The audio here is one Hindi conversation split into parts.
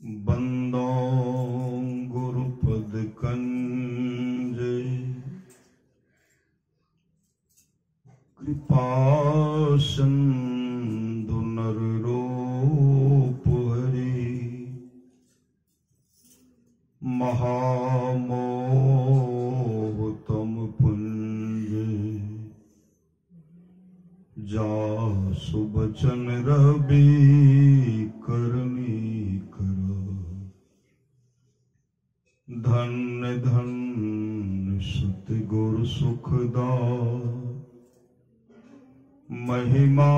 बंदो गुरुपद कंज कृपा सिंधु नर रूप हरि महामोह तम पुंज जासु बचन रवि करनी कर धन्य धन्य सुत गुर सुखदा महिमा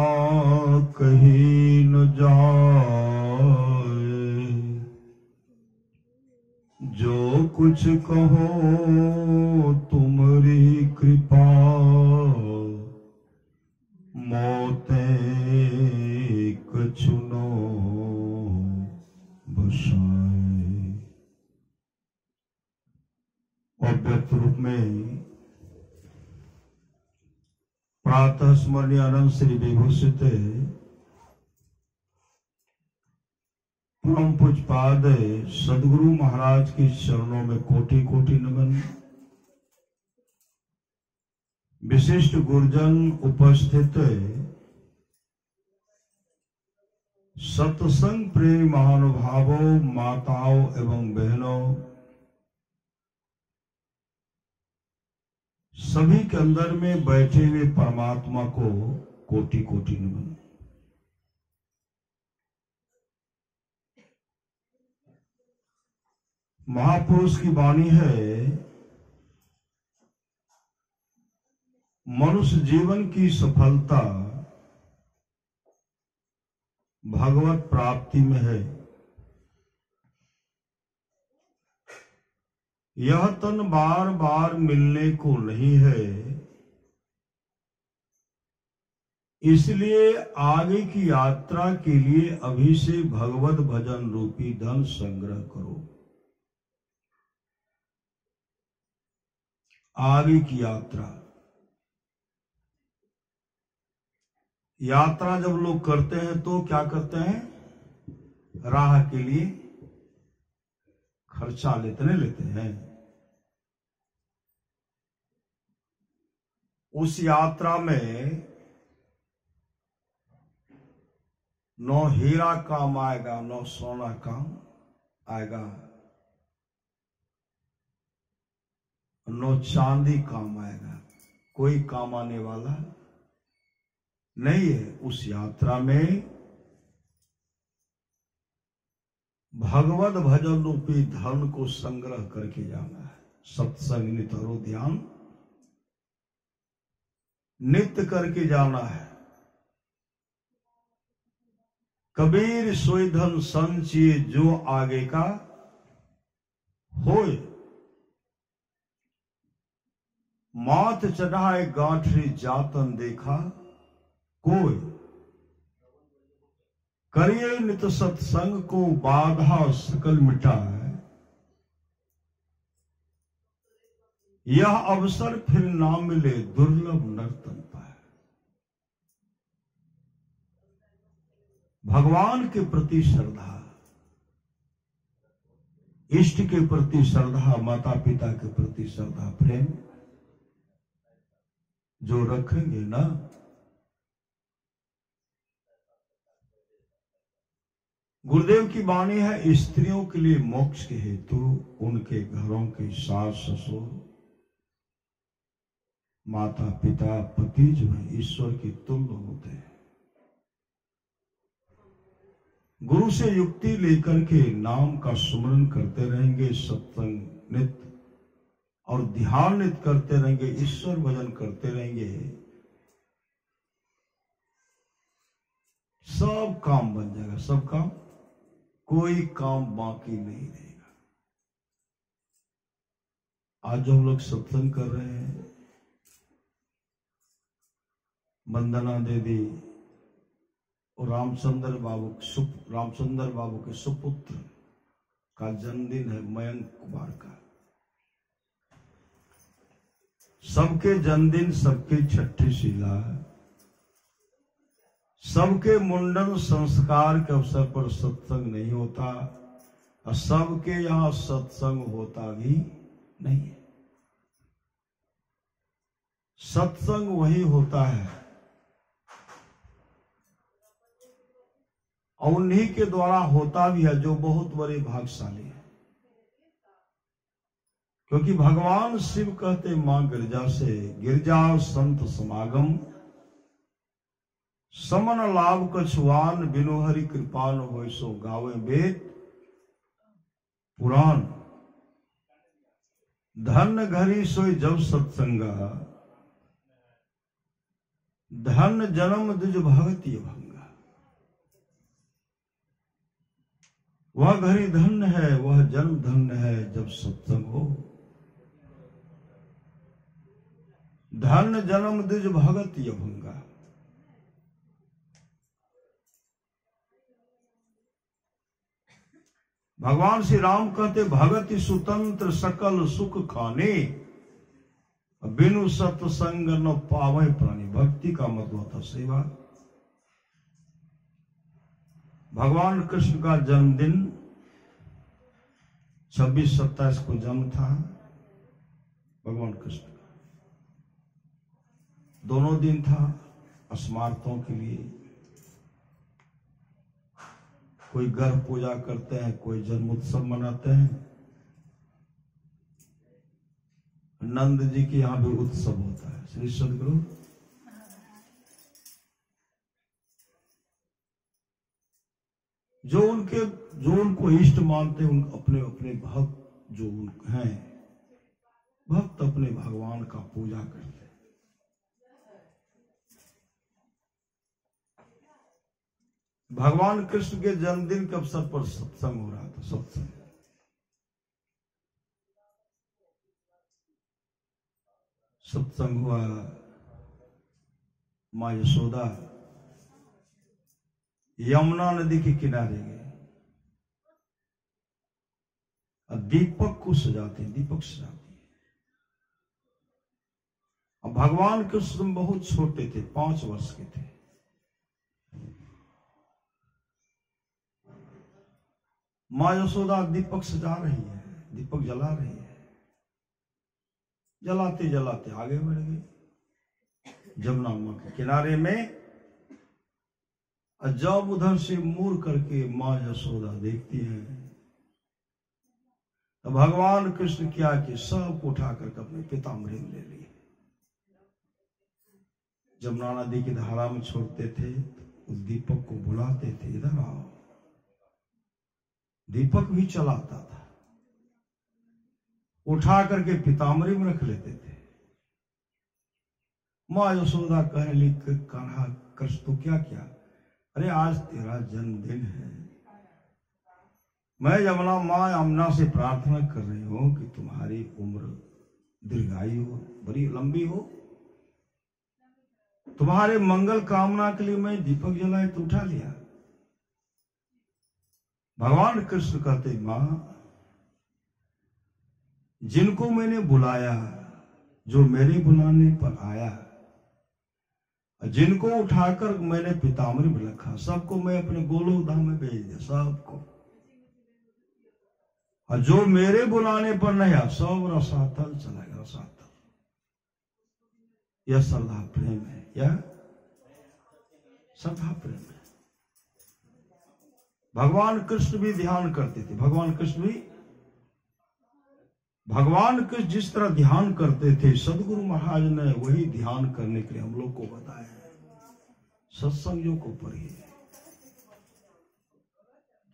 कही न जाए। जो कुछ कहो तुमरी कृपा मोते कछु न बसाए। अव्यक्त रूप में प्रातः स्मरणीय अनंत श्री विभूषित परम पूज्यपाद सदगुरु महाराज की चरणों में कोटि कोटि नमन। विशिष्ट गुरुजन उपस्थित सत्संग प्रेमी महानुभावों, माताओं एवं बहनों, सभी के अंदर में बैठे हुए परमात्मा को कोटि कोटि नमन। महापुरुष की वाणी है, मनुष्य जीवन की सफलता भगवत प्राप्ति में है। यह तन बार बार मिलने को नहीं है, इसलिए आगे की यात्रा के लिए अभी से भगवत भजन रूपी धन संग्रह करो। आगे की यात्रा जब लोग करते हैं तो क्या करते हैं? राह के लिए खर्चा लेते हैं। उस यात्रा में न हीरा काम आएगा, न सोना काम आएगा, न चांदी काम आएगा। कोई काम आने वाला नहीं है। उस यात्रा में भगवत भजन रूपी धन को संग्रह करके जाना है। सत्संग नितरो ध्यान नित्य करके जाना है। कबीर सोई धन संचिए जो आगे का होए। मात चढ़ाए गांठरी जातन देखा कोई। करिए नित सत्संग को बाधा सकल मिटाए। यह अवसर फिर ना मिले दुर्लभ नर्तन पाए। भगवान के प्रति श्रद्धा, इष्ट के प्रति श्रद्धा, माता पिता के प्रति श्रद्धा प्रेम जो रखेंगे ना, गुरुदेव की वाणी है, स्त्रियों के लिए मोक्ष के हेतु उनके घरों के सास ससुर, माता पिता, पति जो है ईश्वर की तुल्य होते हैं। गुरु से युक्ति लेकर के नाम का सुमरन करते रहेंगे, सत्संग नित्य और ध्यान नित्य करते रहेंगे, ईश्वर भजन करते रहेंगे, सब काम बन जाएगा। सब काम, कोई काम बाकी नहीं रहेगा। आज जो हम लोग सत्संग कर रहे हैं, वंदना दीदी और रामचंद्र बाबू के सुपुत्र का जन्मदिन है, मयंक कुमार का। सबके जन्मदिन, सबके छठी शिला, सबके मुंडन संस्कार के अवसर पर सत्संग नहीं होता। और सबके यहां सत्संग होता भी नहीं है। सत्संग वही होता है और उन्हीं के द्वारा होता भी है जो बहुत बड़े भाग्यशाली है। क्योंकि भगवान शिव कहते मां गिरजा से, गिरजा संत समागम समन लाभ कछुआन, बिनु हरि कृपाल होय सो गावे वेद पुराण। धन घरी सोई जब सत्संगा, धन जन्म द्विज भगति भंगा। वह घड़ी धन्य है, वह जन्म धन्य है जब सत्संग हो। धन जन्म द्विज भगति भंगा। भगवान श्री राम कहते भगति सुतंत्र सकल सुख खाने, बिनु सत्संग न पावे प्राणी। भक्ति का मतलब था सेवा। भगवान कृष्ण का जन्मदिन 26-27 को जन्म था भगवान कृष्ण का। दोनों दिन था स्मारकों के लिए। कोई गर्भ पूजा करते हैं, कोई जन्म उत्सव मनाते हैं। नंद जी के यहां भी उत्सव होता है। श्री सदगुरु जो उनको इष्ट मानते हैं, उन अपने अपने भक्त जो हैं, भक्त अपने भगवान का पूजा करते हैं। भगवान कृष्ण के जन्मदिन के अवसर पर सत्संग हो रहा था। सत्संग सत्संग हुआ। मां यशोदा यमुना नदी के किनारे गए और दीपक को सजाते, दीपक सजाती है। अब भगवान कृष्ण बहुत छोटे थे, 5 वर्ष के थे। मां यशोदा दीपक सजा रही है, दीपक जला रही है। जलाते जलाते आगे बढ़ गए जमुना मां के किनारे में। जब उधर से मुड़ करके मां यशोदा देखती है तो भगवान कृष्ण क्या कि सब उठा करके अपने पिताम्बरी में ले लिए। जमुना नदी की धारा में छोड़ते थे, उस दीपक को बुलाते थे, इधर आओ। दीपक भी चलाता था, उठा करके पिताम्बरी में रख लेते थे। मां यशोदा कहने लगी, कान्हा कृष्ण तो क्या किया? अरे आज तेरा जन्मदिन है, मैं यमुना मां यमुना से प्रार्थना कर रही हूं कि तुम्हारी उम्र दीर्घायु हो, बड़ी लंबी हो। तुम्हारे मंगल कामना के लिए मैं दीपक जलाए तो उठा लिया। भगवान कृष्ण कहते मां, जिनको मैंने बुलाया, जो मेरे बुलाने पर आया, जिनको उठाकर मैंने पिताम्बरी में रखा, सबको मैं अपने गोलोक धाम में भेज दिया, सबको। और जो मेरे बुलाने पर नहीं आया, सब रसातल चला गया। रसातल यह श्रद्धा प्रेम है, यह श्रद्धा प्रेम है। भगवान कृष्ण भी ध्यान करते थे। भगवान कृष्ण जिस तरह ध्यान करते थे, सदगुरु महाराज ने वही ध्यान करने के लिए हम लोग को बताया है। सत्संगों को पढ़िए,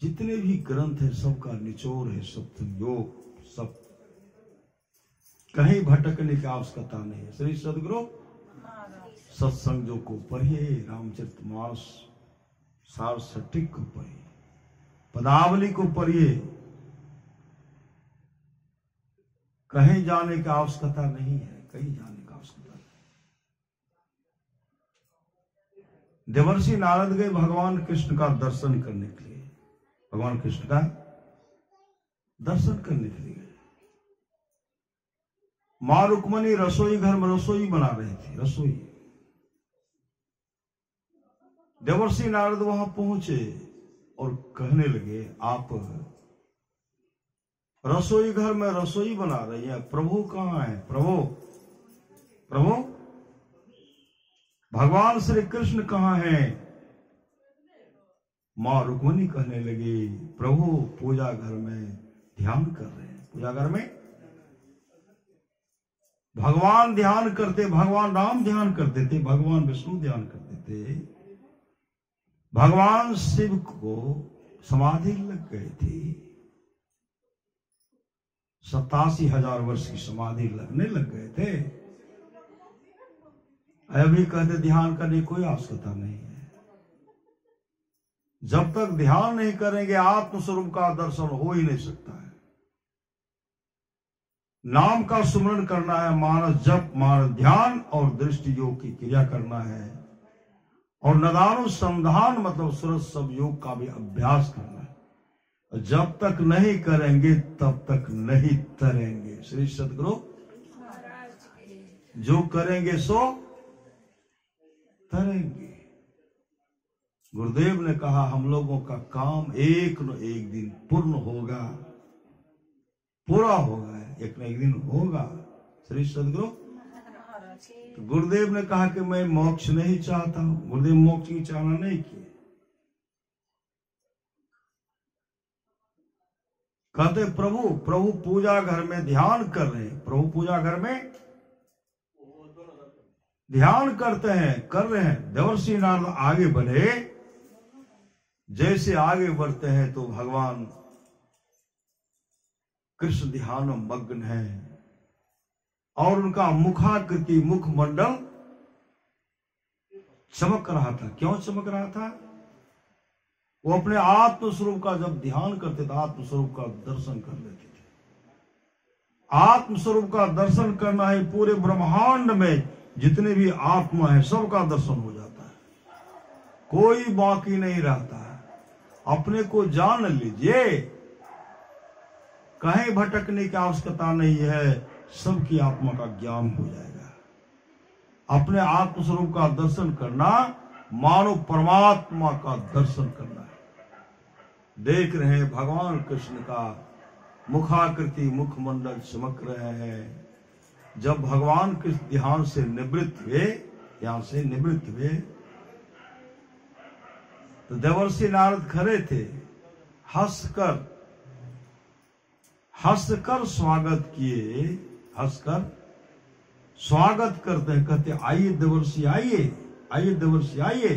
जितने भी ग्रंथ है सबका निचोड़ है सत्संग योग। सब कहीं भटकने की आवश्यकता नहीं है। श्री सदगुरु सत्संगों को पढ़िए, रामचरितमानस सार सटीक को पढ़िए, पदावली को पढ़िए। कहीं जाने की आवश्यकता नहीं है, कहीं जाने की आवश्यकता नहीं। देवर्षि नारद गए भगवान कृष्ण का दर्शन करने के लिए। भगवान कृष्ण का दर्शन करने के लिए मां रुक्मणी रसोई घर में रसोई बना रही थी, रसोई। देवर्षि नारद वहां पहुंचे और कहने लगे, आप रसोई घर में रसोई बना रही है, प्रभु कहाँ है? प्रभु प्रभु भगवान श्री कृष्ण कहाँ है? मां रुक्मणी कहने लगी, प्रभु पूजा घर में ध्यान कर रहे हैं। पूजा घर में भगवान ध्यान करते, भगवान राम ध्यान करते थे, भगवान विष्णु ध्यान करते थे, भगवान शिव को समाधि लग गई थी। 87,000 वर्ष की समाधि लगने लग गए थे। अभी कहते ध्यान करने की कोई आवश्यकता नहीं है। जब तक ध्यान नहीं करेंगे आत्मस्वरूप का दर्शन हो ही नहीं सकता है। नाम का सुमरण करना है, मानस जप, मानस ध्यान और दृष्टि योग की क्रिया करना है, और नदानुसंधान मतलब सूरज सब योग का भी अभ्यास करना है। जब तक नहीं करेंगे तब तक नहीं तरेंगे। श्री सद्गुरु जो करेंगे सो तरेंगे। गुरुदेव ने कहा हम लोगों का काम एक न एक दिन पूर्ण होगा, पूरा होगा, एक न एक दिन होगा। श्री सद्गुरु तो गुरुदेव ने कहा कि मैं मोक्ष नहीं चाहता हूं। गुरुदेव मोक्ष की चाहना नहीं किए। कहते प्रभु प्रभु पूजा घर में ध्यान कर रहे हैं, प्रभु पूजा घर में ध्यान करते हैं, कर रहे हैं। देवर्षि नारद आगे बढ़े, जैसे आगे बढ़ते हैं तो भगवान कृष्ण ध्यान में मग्न है, और उनका मुखाकृति मुखमंडल चमक रहा था। क्यों चमक रहा था? वो अपने आत्मस्वरूप का जब ध्यान करते थे आत्मस्वरूप का दर्शन कर लेते थे। आत्मस्वरूप का दर्शन करना है, पूरे ब्रह्मांड में जितने भी आत्मा है सबका दर्शन हो जाता है, कोई बाकी नहीं रहता है। अपने को जान लीजिए, कहीं भटकने की आवश्यकता नहीं है, सबकी आत्मा का ज्ञान हो जाएगा। अपने आत्मस्वरूप का दर्शन करना मानो परमात्मा का दर्शन करना है। देख रहे हैं भगवान कृष्ण का मुखाकृति मुखमंडल चमक रहे हैं। जब भगवान कृष्ण ध्यान से निवृत्त हुए, तो देवर्षि नारद खड़े थे, हंसकर स्वागत किए, हंसकर स्वागत करते हैं। कहते आइए देवर्षि आइए, आइए देवर्षि आइए।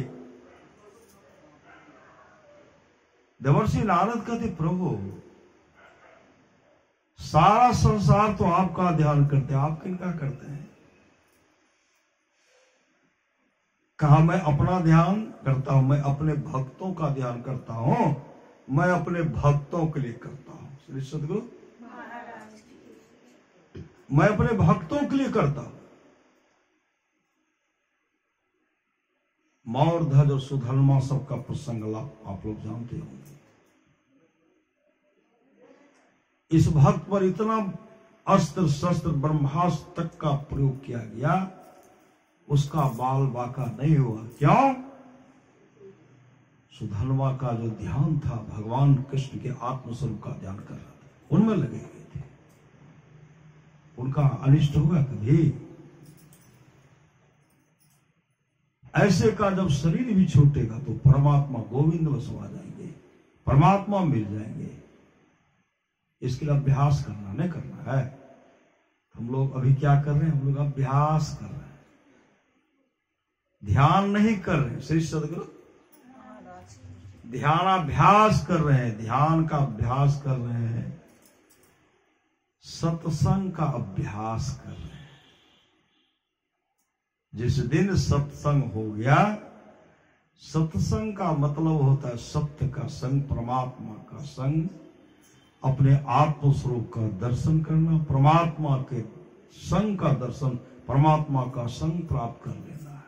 देवर्षि नारद कहते प्रभु सारा संसार तो आपका ध्यान करते हैं, आप किनका करते हैं? कहा मैं अपना ध्यान करता हूं, मैं अपने भक्तों का ध्यान करता हूं, मैं अपने भक्तों के लिए करता हूं। श्री सद्गुरु मैं अपने भक्तों के लिए करता हूं। मौर ध्वज और सुधर्मा सबका प्रसंग आप लोग जानते होंगे। इस भक्त पर इतना अस्त्र शस्त्र ब्रह्मास्त्र तक का प्रयोग किया गया, उसका बाल बाका नहीं हुआ। क्यों? सुधर्मा का जो ध्यान था भगवान कृष्ण के आत्मस्वरूप का ध्यान कर रहा था, उनमें लगे हुए थे। उनका अनिष्ट होगा कभी? ऐसे का जब शरीर भी छूटेगा तो परमात्मा गोविंद में समा जाएंगे, परमात्मा मिल जाएंगे। इसके लिए अभ्यास करना नहीं करना है। हम लोग अभी क्या कर रहे हैं? हम लोग अभ्यास कर रहे हैं, ध्यान नहीं कर रहे हैं। श्री सद्गुरु ध्यानाभ्यास कर रहे हैं, ध्यान का अभ्यास कर रहे हैं, सत्संग का अभ्यास कर रहे हैं। जिस दिन सत्संग हो गया, सत्संग का मतलब होता है सत्य का संग, परमात्मा का संग, अपने आत्मस्वरूप का दर्शन करना, परमात्मा के संग का दर्शन, परमात्मा का संग प्राप्त कर लेना है।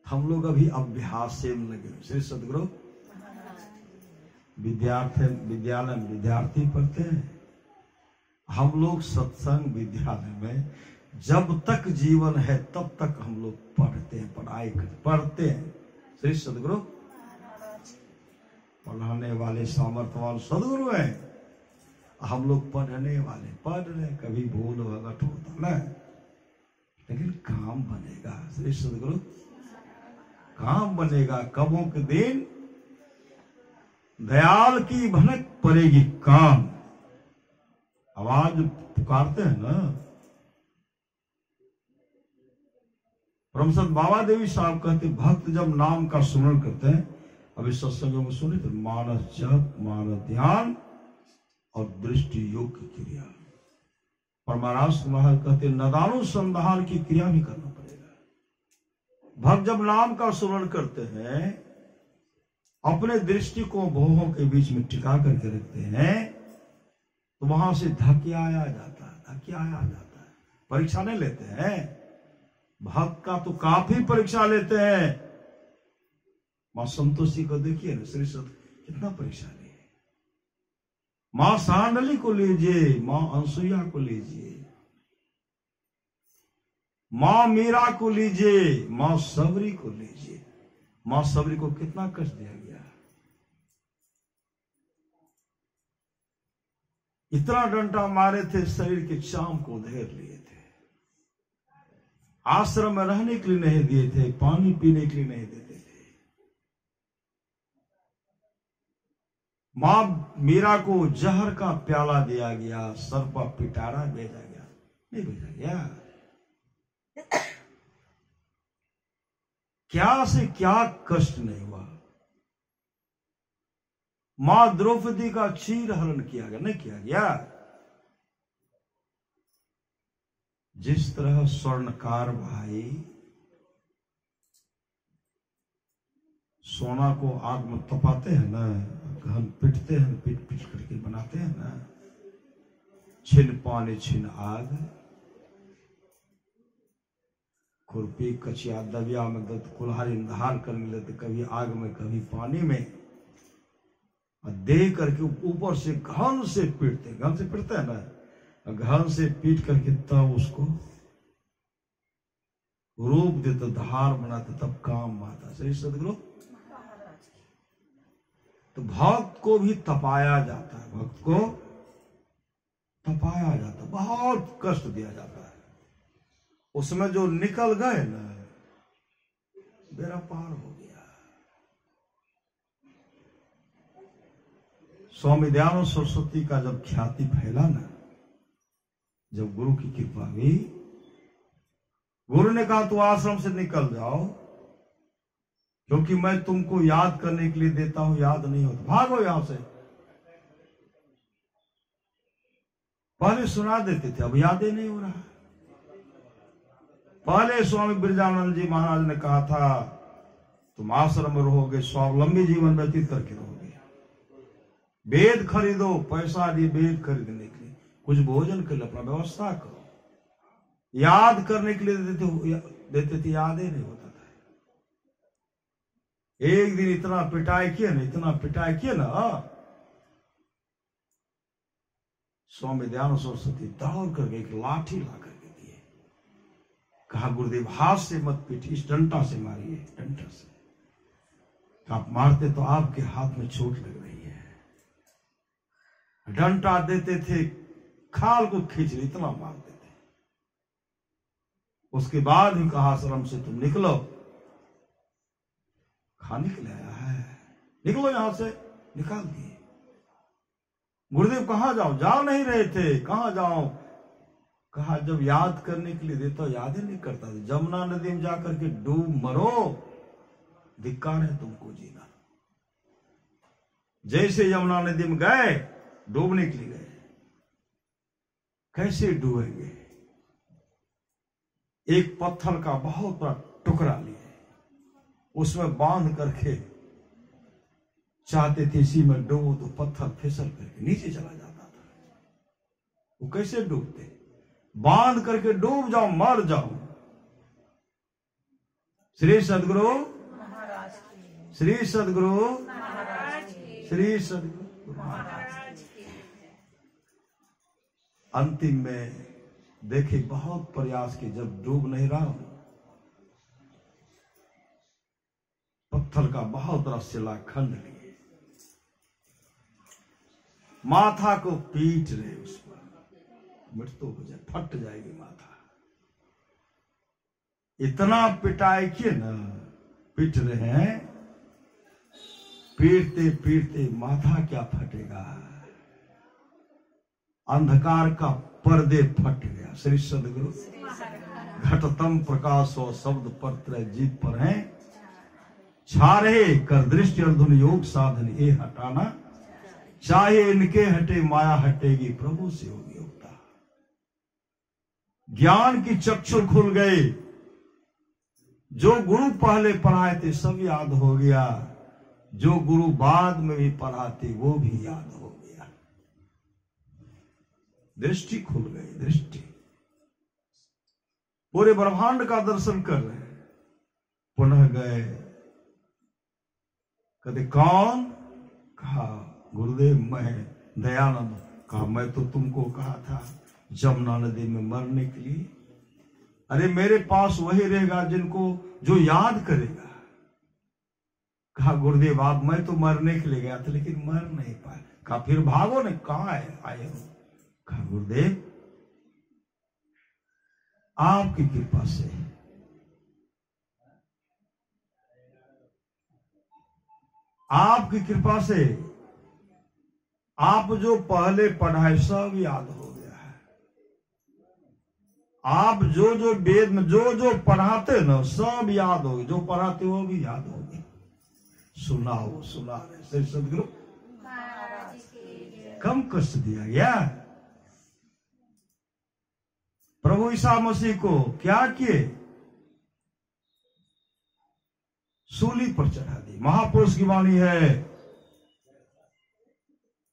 हम लोग अभी अभ्यास से लगे। श्री सद्गुरु विद्यालय में विद्यार्थी पढ़ते हैं, हम लोग सत्संग विद्यालय में जब तक जीवन है तब तक हम लोग पढ़ते हैं, पढ़ाई पढ़ते हैं। श्री सद्गुरु पढ़ाने वाले सामर्थ्यवान सद्गुरु हैं। हम लोग पढ़ने वाले पढ़ रहे, कभी भूल भगट होता ना, लेकिन काम बनेगा। श्री सदगुरु काम बनेगा। कबों के दिन दयाल की भनक पड़ेगी काम। आवाज पुकारते हैं ना। परमसंत बाबा देवी साहब कहते, भक्त जब नाम का सुमरण करते हैं, अभी सत्संगों में सुने तो मानस जप, मानस ध्यान और दृष्टि योग की क्रिया। और महाराज महाराज कहते, नदानुसंधान की क्रिया भी करना पड़ेगा। भक्त जब नाम का सुमरण करते हैं, अपने दृष्टि को भोगों के बीच में टिका करके रखते हैं, तो वहां से धकियाया जाता है, धकियाया जाता है। परीक्षा नहीं लेते हैं भक्त का, तो काफी परीक्षा लेते हैं। मां संतोषी को देखिए ना, श्री सत कितना परीक्षा लिए। मां सांडली को लीजिए, मां अनसुईया को लीजिए, मां मीरा को लीजिए, मां सबरी को लीजिए। मां सबरी को कितना कष्ट दिया गया, इतना डंडा मारे थे, शरीर के चाम को उधेड़ लिए थे, आश्रम में रहने के लिए नहीं दिए थे, पानी पीने के लिए नहीं देते थे। मां मीरा को जहर का प्याला दिया गया, सर पर पिटारा भेजा गया, नहीं भेजा गया। क्या से क्या कष्ट नहीं हुआ। मां द्रौपदी का चीर हरण किया गया, नहीं किया गया। जिस तरह स्वर्णकार भाई सोना को आग में तपाते हैं ना, गहन पिटते हैं, पीट पीट करके बनाते हैं ना, छिन पानी छिन आग, खुरपी कचिया दबिया में कुल्हाड़ी धार कर लेते, कभी आग में कभी पानी में, और दे करके ऊपर से घन से पीटते, घन से पीटते हैं ना, घन से पीट करके तब उसको रूप देते, धार बनाते, तब काम आता। सही सदगुरु। तो भक्त को भी तपाया जाता है, भक्त को तपाया जाता है, बहुत कष्ट दिया जाता है। उसमें जो निकल गए ना, बेड़ा पार हो गया। स्वामी दयानंद सरस्वती का जब ख्याति फैला ना, जब गुरु की कृपा हुई, गुरु ने कहा तू आश्रम से निकल जाओ, क्योंकि मैं तुमको याद करने के लिए देता हूं, याद नहीं होता, भागो यहां से। पहले सुना देते थे, अब याद ही नहीं हो रहा। पहले स्वामी बिरजानंद जी महाराज ने कहा था तुम आश्रम में रहोगे, स्वावलंबी जीवन व्यतीत करके रहोगे, वेद खरीदो, पैसा दिए वेद खरीदने के लिए, कुछ भोजन के लिए अपना व्यवस्था करो। याद करने के लिए देते थे, याद ही नहीं होता था। एक दिन इतना पिटाई किया ना, इतना पिटाई किया ना, स्वामी दयानंद सरस्वती दौड़ करके एक लाठी ला करके दिए, कहा गुरुदेव हाथ से मत पीटिए, इस डंटा से मारिए, डंटा से। आप मारते तो आपके हाथ में चोट लग रही है। डंटा देते थे, खाल को खींच ले, इतना मारते थे। उसके बाद ही कहा आश्रम से तुम निकलो, खाने के लिए आया है, निकलो यहां से, निकाल दिए। गुरुदेव कहां जाओ, जा नहीं रहे थे, कहां जाओ, कहा जब याद करने के लिए देता याद ही नहीं करता था। जमुना नदी में जाकर के डूब मरो, धिक्कार है तुमको जीना। जैसे यमुना नदी में गए, डूबने के लिए गए, कैसे डूबेंगे। एक पत्थर का बहुत बड़ा टुकड़ा लिए, उसमें बांध करके चाहते थे इसी में डूबो, तो पत्थर फिसल करके नीचे चला जाता था। वो कैसे डूबते, बांध करके डूब जाओ, मर जाओ। श्री सदगुरु महाराज, श्री सदगुरु महाराज, श्री सदगुरु महाराज। अंतिम में देखे बहुत प्रयास के, जब डूब नहीं रहा, पत्थर का बहुत बड़ा शिलाखंड लिए, माथा को पीट रहे, उस पर मृत्यु हो जाए, फट जाएगी माथा। इतना पिटाई किए ना, पीट रहे हैं, पीटते पीटते माथा क्या फटेगा, अंधकार का पर्दे फट गया। श्री सदगुरु घटतम प्रकाश और शब्द पर जीव पर है छारे कर दृष्टि अर्धुन योग साधन ये हटाना, चाहे इनके हटे माया हटेगी प्रभु से होगी होता। ज्ञान की चक्षु खुल गए, जो गुरु पहले पढ़ाए थे सब याद हो गया, जो गुरु बाद में भी पढ़ाते वो भी याद हो गया। दृष्टि खुल गई, दृष्टि। पूरे ब्रह्मांड का दर्शन कर रहे हैं। पुनः गए, कहते कौन? कहा गुरुदेव मैं दयानंद। कहा मैं तो तुमको कहा था जमुना नदी में मरने के लिए। अरे मेरे पास वही रहेगा जिनको जो याद करेगा। कहा गुरुदेव आप, मैं तो मरने के लिए गया था लेकिन मर नहीं पाया। कहा फिर भागो ने, कहाँ आए हो? कहा गुरुदेव आपकी कृपा से, आपकी कृपा से आप जो पहले पढ़ाए सब याद हो गया है। आप जो जो वेद में जो जो पढ़ाते ना सब याद हो गए, जो पढ़ाते वो भी याद हो गए। सुनाओ, सुना रहे श्री सदगुरु। कम कष्ट दिया गया प्रभु ईसा मसीह को। क्या किए? सूली पर चढ़ा दी। महापुरुष की वाणी है,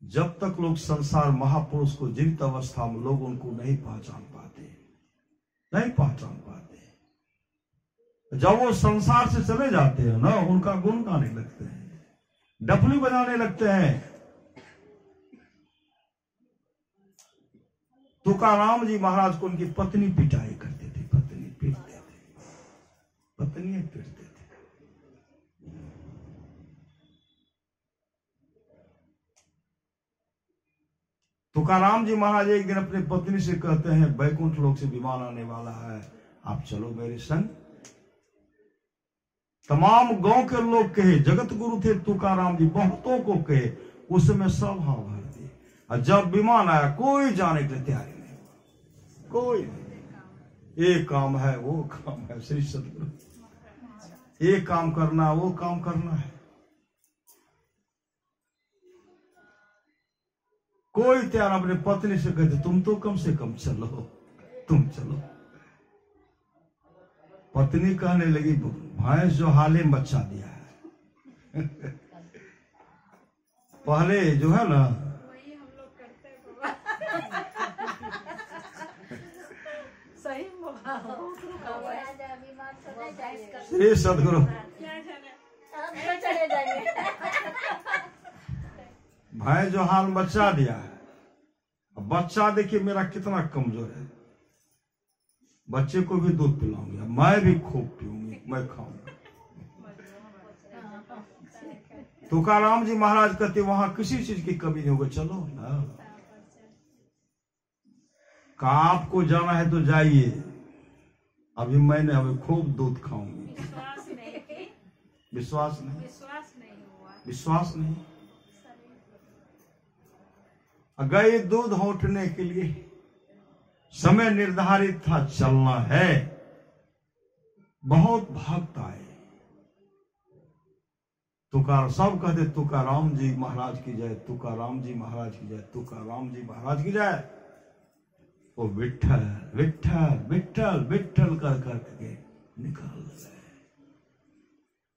जब तक लोग संसार महापुरुष को जीवित अवस्था में लोग उनको नहीं पहचान पाते, नहीं पहचान पाते। जब वो संसार से चले जाते हैं ना, उनका गुण गाने लगते हैं, डफली बजाने लगते हैं। तुकाराम जी महाराज को उनकी पत्नी पिटाई करते थे, पत्नी पीटते थे, पत्नी पीटते थे। तुकाराम जी महाराज एक दिन अपनी पत्नी से कहते हैं बैकुंठ लोक से विमान आने वाला है, आप चलो मेरे संग। तमाम गांव के लोग कहे, जगत गुरु थे तुकाराम जी, बहुतों को कहे, उसमें सब हाँ भर दिए। और जब विमान आया कोई जाने के लिए तैयारी नहीं हुआ, कोई नहीं। ये काम है, वो काम है, श्री सदगुरु, ये काम करना, वो काम करना है। कोई तैयार। अपने पत्नी से कहते तुम तो कम से कम चलो, तुम चलो। पत्नी कहने लगी भैंस जो हाले में बच्चा दिया है पहले जो है ना, वही हम लोग करते सही श्री सदगुरु भाई जो हाल में बच्चा दिया है। अब बच्चा देखिए मेरा कितना कमजोर है, बच्चे को भी दूध पिलाऊंगी, मैं भी खूब पीऊंगी, मैं खाऊंगा। तुकाराम जी महाराज कहते वहां किसी चीज की कमी नहीं होगी, चलो ना। कहा आपको जाना है तो जाइए, अभी मैंने अभी खूब दूध खाऊंगी। विश्वास नहीं, विश्वास नहीं, विश्वास नहीं हुआ, विश्वास नहीं। गए दूध होटने के लिए, समय निर्धारित था, चलना है। बहुत भक्त आए, तुकार सब कहते तुकाराम जी महाराज की जय, तुकाराम जी महाराज की जय, तुकाराम जी महाराज की जय। वो विठ्ठल विठ्ठल विठ्ठल विठ्ठल कर करके निकल गए।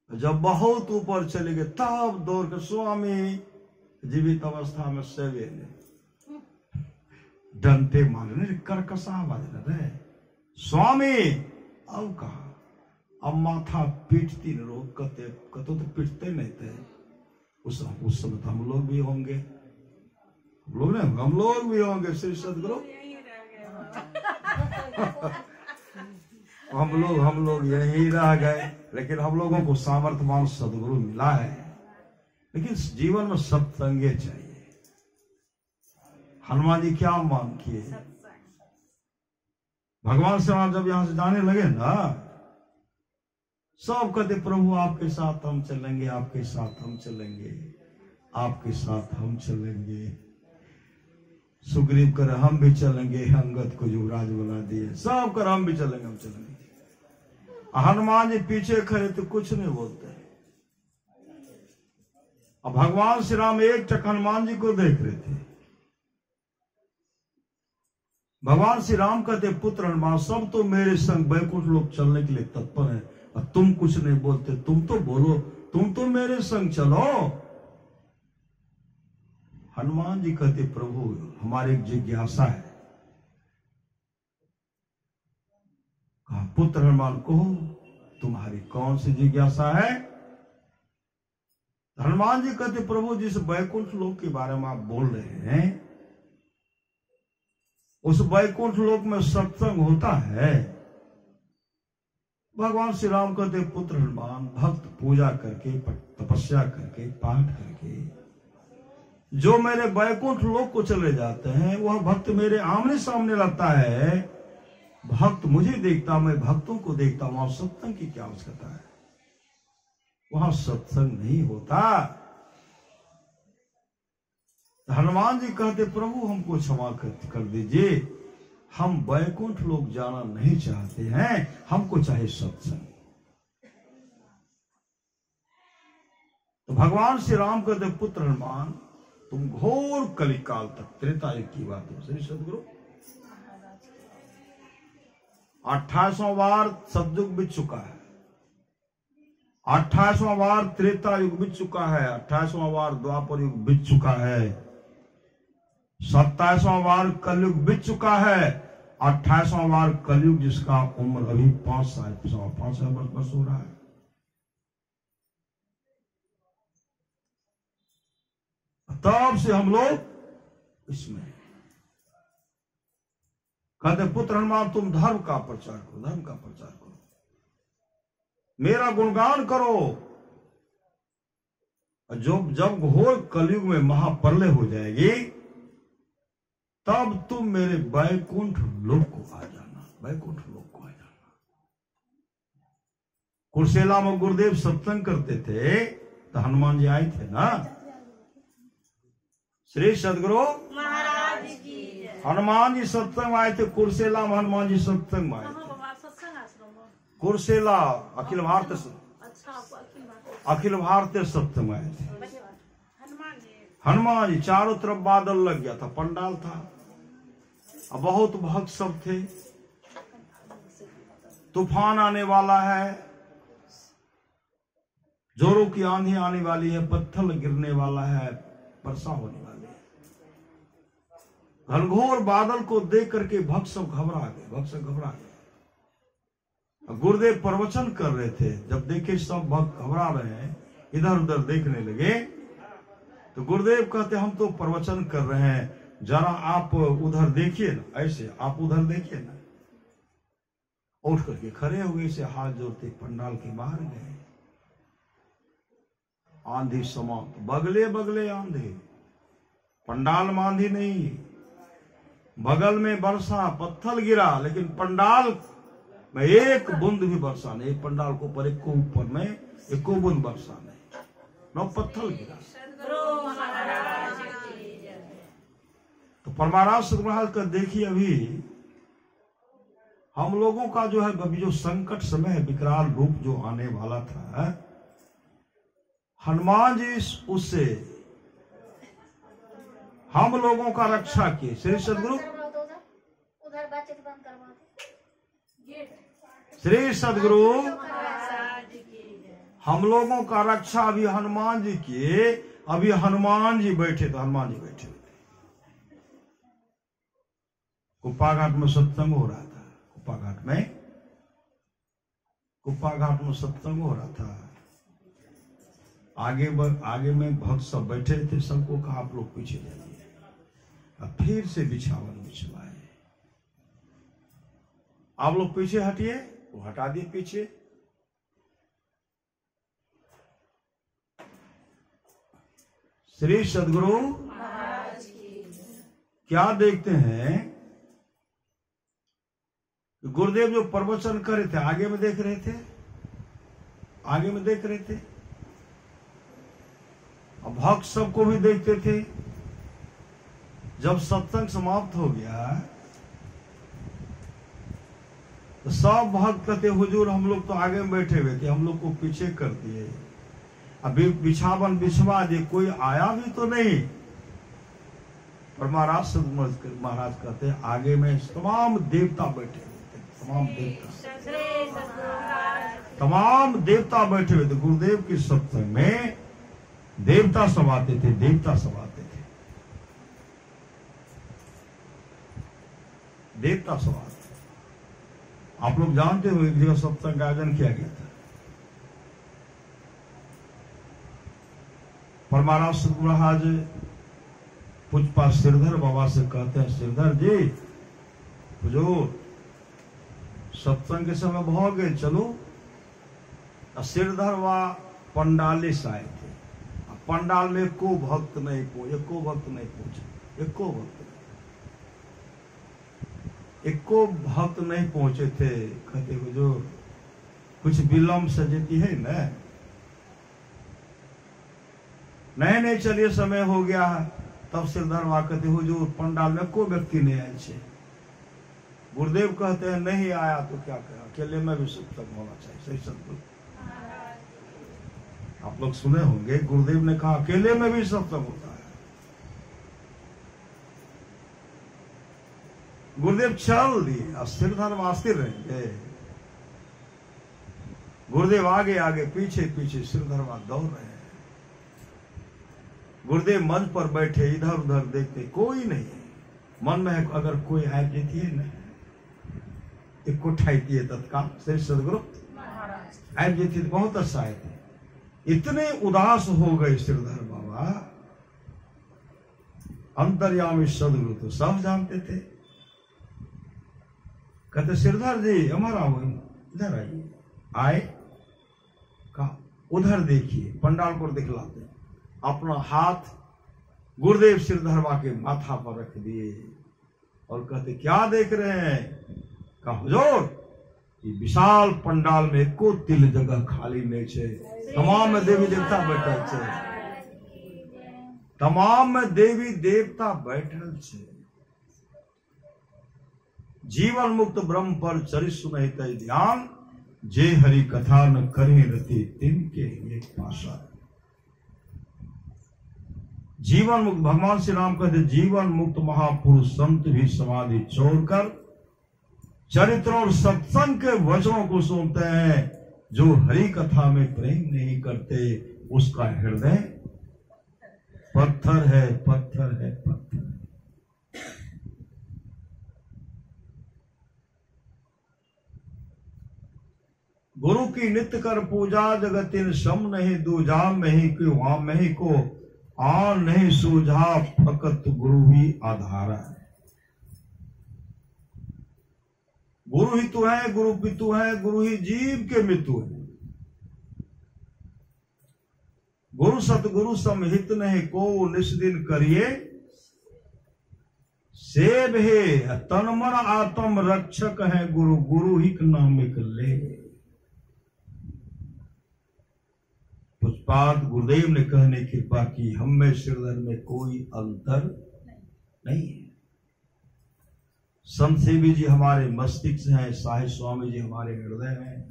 जब बहुत ऊपर चले गए तब दौड़ के स्वामी जीवित अवस्था में सेवे ने डंटे मारने करकसा बज रहे स्वामी। अब कहा अब माथा पीटती न रो, कहते तो पीटते नहीं थे उस समय तो हम लोग भी होंगे, हम लोग भी होंगे श्री सदगुरु। हम लोग यही रह गए, लेकिन हम लोगों को सामर्थ्यवान सदगुरु मिला है। लेकिन जीवन में सत्संगे चाहिए, हनुमान जी क्या मान किए? सत्संग। भगवान श्री राम जब यहां से जाने लगे ना, सब कहते प्रभु आपके साथ हम चलेंगे, आपके साथ हम चलेंगे, आपके साथ हम चलेंगे। सुग्रीव कर हम भी चलेंगे, अंगद को युवराज बना दिए, सब कर हम भी चलेंगे, हम चलेंगे। हनुमान जी पीछे खड़े तो कुछ नहीं बोलते। अब भगवान श्री राम एक टक हनुमान जी को देख रहे थे। भगवान श्री राम कहते पुत्र हनुमान, सब तो मेरे संग बैकुंठ लोक चलने के लिए तत्पर है, और तुम कुछ नहीं बोलते। तुम तो बोलो, तुम तो मेरे संग चलो। हनुमान जी कहते प्रभु हमारी एक जिज्ञासा है। कहा पुत्र हनुमान को तुम्हारी कौन सी जिज्ञासा है? हनुमान जी कहते प्रभु जिस बैकुंठ लोक के बारे में आप बोल रहे हैं, उस बैकुंठ लोक में सत्संग होता है। भगवान श्री राम कहते पुत्र हनुमान, भक्त पूजा करके, तपस्या करके, पाठ करके जो मेरे बैकुंठ लोक को चले जाते हैं, वह भक्त मेरे आमने सामने लगता है। भक्त मुझे देखता, मैं भक्तों को देखता, वहां सत्संग की क्या आवश्यकता है? वहां सत्संग नहीं होता। हनुमान जी कहते प्रभु हमको क्षमा कर दीजिए, हम बैकुंठ लोक जाना नहीं चाहते हैं, हमको चाहे सत्संग। तो भगवान श्री राम कहते पुत्र हनुमान, तुम घोर कलिकाल तक, त्रेता युग की बात है श्री सदगुरु, 28वां बार सतयुग बीत चुका है, 28वां बार त्रेता युग बीत चुका है, 28वां बार द्वापर युग बीत चुका है, 27वां बार कलयुग बीत चुका है, 28वां बार कलयुग जिसका उम्र अभी 5 साल 5 वर्ष हो रहा है। तब से हम लोग इसमें कहते पुत्र हनुमान तुम धर्म का प्रचार करो, धर्म का प्रचार करो, मेरा गुणगान करो। जब घोर कलयुग में महाप्रलय हो जाएगी, तब तुम मेरे बैकुंठ लोक को आ जाना, बैकुंठ लोक को आ जाना। कुर्सेला में गुरुदेव सत्संग करते थे, तो हनुमान जी आए थे ना। श्री सदगुरु महाराज की जय। हनुमान जी सत्संग में आए थे, कुर्सेला में हनुमान जी सत्संग में आए थे। कुर्सेला अखिल भारतीय सत्संग में आए थे। हनुमान जी चारों तरफ बादल लग गया था, पंडाल था, अब बहुत भक्त सब थे। तूफान आने वाला है, जोरों की आंधी आने वाली है, पत्थर गिरने वाला है, वर्षा होने वाली है। घनघोर बादल को देख करके भक्त सब घबरा गए, भक्त सब घबरा गए। गुरुदेव प्रवचन कर रहे थे, जब देखे सब भक्त घबरा रहे हैं, इधर उधर देखने लगे, तो गुरुदेव कहते हम तो प्रवचन कर रहे हैं, जरा आप उधर देखिए ना, ऐसे आप उधर देखिए ना। उठ करके खड़े हो गए, से हाथ जोड़ते पंडाल के बाहर गए। आंधी समाप्त, बगले बगले आंधी, पंडाल में आंधी नहीं, बगल में वर्षा, पत्थर गिरा, लेकिन पंडाल में एक बूंद भी वर्षा नहीं। पंडाल को ऊपर एक ऊपर में एक बूंद वर्षा नहीं, न पत्थर गिरा। तो परमाराज सदगुरु महाराज का देखिए, अभी हम लोगों का जो है, अभी जो संकट समय है, विकराल रूप जो आने वाला था, हनुमान जी उससे हम लोगों का रक्षा किए। श्री सदगुरु श्री सदगुरु हम लोगों का रक्षा अभी हनुमान जी किए। अभी हनुमान जी बैठे, तो हनुमान जी बैठे कुप्पा घाट में सत्संग हो रहा था। कुप्पा घाट में सत्संग हो रहा था। आगे में भक्त सब बैठे थे, सबको कहा आप लोग पीछे जाइए। अब फिर से बिछावन बिछवाए, आप लोग पीछे हटिए, वो हटा दिए पीछे। श्री सदगुरु क्या देखते हैं, गुरुदेव जो प्रवचन कर रहे थे आगे में देख रहे थे, आगे में देख रहे थे, और भक्त सबको भी देखते थे। जब सत्संग समाप्त हो गया तो सब भक्त कहते हुजूर हम लोग तो आगे में बैठे हुए थे, हम लोग को पीछे कर दिए, अभी बिछावन बिछवा दिए, कोई आया भी तो नहीं। और महाराज कहते हैं आगे में तमाम देवता बैठे हुए थे, तमाम देवता बैठे हुए थे। गुरुदेव के सत्संग में देवता सब आते थे, देवता सब आते थे, देवता सब आते थे। आप लोग जानते हो एक जगह सत्संग का आयोजन किया गया था, परमाराज सतगुरु महाराज पुष्पा श्रीधर बाबा से कहते हैं, श्रीधर जी हुजूर सत्संग के समय बहुत गए, चलो। श्रीधर वा पंडाले से आए थे, पंडाल में एको भक्त नहीं पहुंचे, एको भक्त नहीं पहुंचे, एको भक्त एको भक्त नहीं पहुंचे थे। कहते हुजूर कुछ विलंब से जेती है ना, नहीं चलिए समय हो गया। तब श्रीधर वा कहते हुजूर पंडाल में कोई व्यक्ति नहीं आए छे। गुरुदेव कहते हैं नहीं आया तो क्या करें, अकेले में भी सत्संग होना चाहिए। सही सत्संग आप लोग सुने होंगे, गुरुदेव ने कहा अकेले में भी सत्संग होता है। गुरुदेव चल दिए, श्रीधर वास्तिर रहेंगे। गुरुदेव आगे आगे पीछे पीछे, श्रीधर दौड़ रहे हैं। गुरुदेव मंच पर बैठे, इधर उधर देखते, कोई नहीं। मन में अगर कोई आ जाती है ना, एक उठाती है तत्काल। श्री सदगुरु आ जाती है, बहुत अच्छा है। इतने उदास हो गए श्रीधर बाबा, अंतर्यामी सदगुरु तो सब जानते थे। कहते श्रीधर जी हमारा हो, इधर आइए। आए, कहा उधर देखिए, पंडाल पर दिखलाते, अपना हाथ गुरुदेव श्रीधरवा के माथा पर रख दिए और कहते क्या देख रहे हैं? कहा हुजूर ये विशाल पंडाल में एको तिल जगह खाली नहीं छे, तमाम में देवी देवता बैठल छे, तमाम में देवी देवता बैठल छे। जीवन मुक्त ब्रह्म पर चरित सुनहित ध्यान, जे हरि कथा न करे रति तिनके ये पाशा। जीवन मुक्त, भगवान श्री राम कहते जीवन मुक्त महापुरुष संत भी समाधि छोड़कर चरित्र और सत्संग के वचनों को सुनते हैं। जो हरि कथा में प्रेम नहीं करते उसका हृदय पत्थर है, पत्थर है, पत्थर। गुरु की नित्य कर पूजा, जगतिन सम नहीं दूजा, मही को वहां मही को आन नहीं सूझा, फकत गुरु ही आधारा है। गुरु ही तो है, गुरु पितु है, गुरु ही जीव के मितु है। गुरु सतगुरु समहित नहीं को निस्दिन करिए, सेव है तन मन आत्म रक्षक है गुरु, गुरु ही नामिक ले। पुष्पाद गुरुदेव ने कहने की कृपा की, हम में श्रीधर में कोई अंतर नहीं है। संत सेवी जी हमारे मस्तिष्क हैं, साहिब स्वामी जी हमारे हृदय में।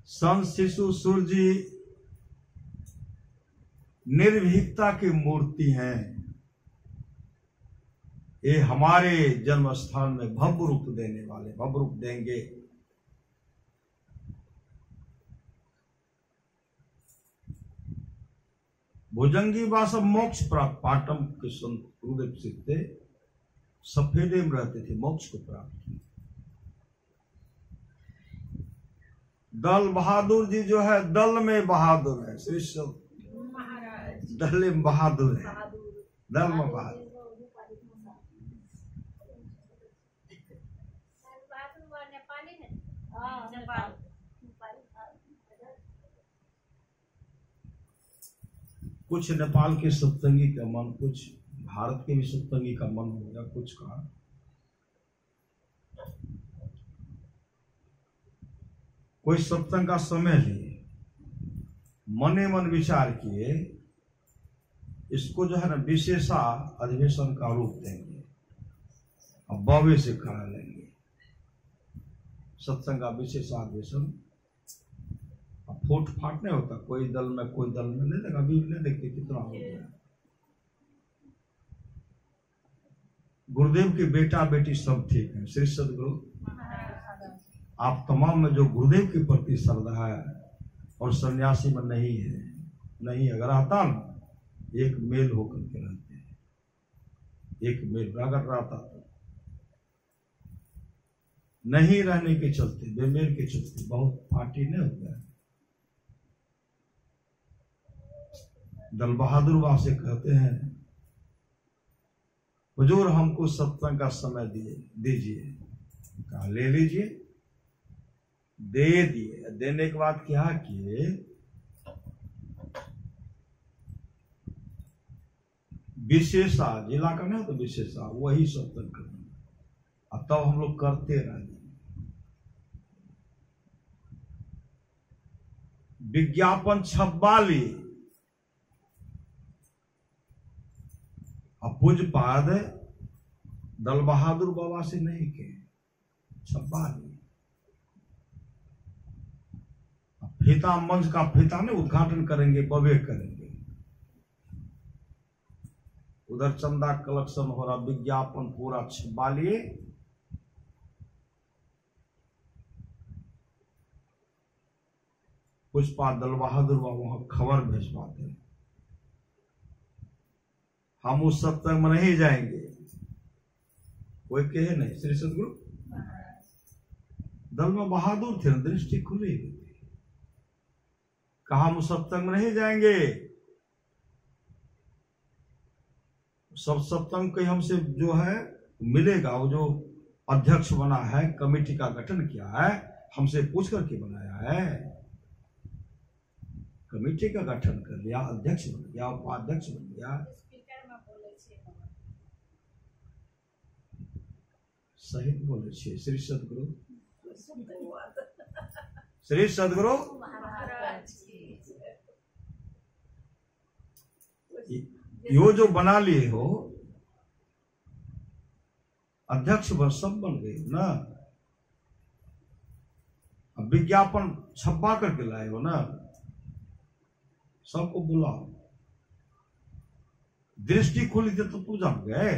संत शिशु सूर्य जी निर्भीकता की मूर्ति हैं। ये हमारे जन्म स्थान में भव्य रूप देने वाले, भव्य रूप देंगे। भुजंगी वास मोक्ष प्राप्त, पाटम के संत गुरुदेव सीखते सफेदे में रहते थे, मोक्ष को प्राप्त किया। दल बहादुर जी जो है, दल में बहादुर है, श्री दल में बहादुर है, दल में बहादुर। कुछ नेपाल के सत्संगी का मन, कुछ भारत के भी सत्संगी का मन हो गया, कुछ का कोई सत्संग का समय लिए, मने मन विचार किए, इसको जो है ना विशेषा अधिवेशन का रूप देंगे और बावे से करा लेंगे सत्संग का विशेषा अधिवेशन। अब फूट फाट नहीं होता, कोई दल में कोई दल में नहीं देखा, अभी नहीं देखते कितना हो गया। गुरुदेव के बेटा बेटी सब ठीक है। श्री सदगुरु आप तमाम में जो गुरुदेव के प्रति श्रद्धा है और सन्यासी में नहीं है, नहीं अगर आता ना एक मेल होकर के रहते हैं, एक मेल अगर रहता तो नहीं रहने के चलते, बेमेल के चलते बहुत पार्टी नहीं हो गया। दल बहादुर बाबा से कहते हैं हुजूर हमको सत्संग का समय दीजिए। कहा ले लीजिए, दे दिए। देने के बाद क्या किए, विशेषा जिला का नहीं तो विशेषा वही सत्संग करना, अब तब हम लोग करते रहे। विज्ञापन छपवा लिए, अब पूज्यपाद दल बहादुर बाबा से नहीं के छपवा लिए। फीता मंच का फीता ने उद्घाटन करेंगे, बवे करेंगे, उधर चंदा कलेक्शन हो रहा, विज्ञापन पूरा छपवा लिए। पुष्पा दल बहादुर बाबा वहां खबर भेजवाते हैं, हम उस सत्संग में नहीं जाएंगे। कोई कहे नहीं। श्री सदगुरु दल में बहादुर थे, दृष्टि खुली थी, कहा हम उस सत्संग में नहीं जाएंगे। सब सत्संग के हमसे जो है मिलेगा, वो जो अध्यक्ष बना है, कमेटी का गठन किया है, हमसे पूछ करके बनाया है। कमेटी का गठन कर लिया, अध्यक्ष बन गया, उपाध्यक्ष बन गया। सही बोले छे। श्री सदगुरु, श्री सदगुरु यो जो बना लिए हो अध्यक्ष बन, सब बन गए ना। अब विज्ञापन छपवा करके लाए हो ना, सबको बुलाओ। दृष्टि खुली थी तो पूजा गए।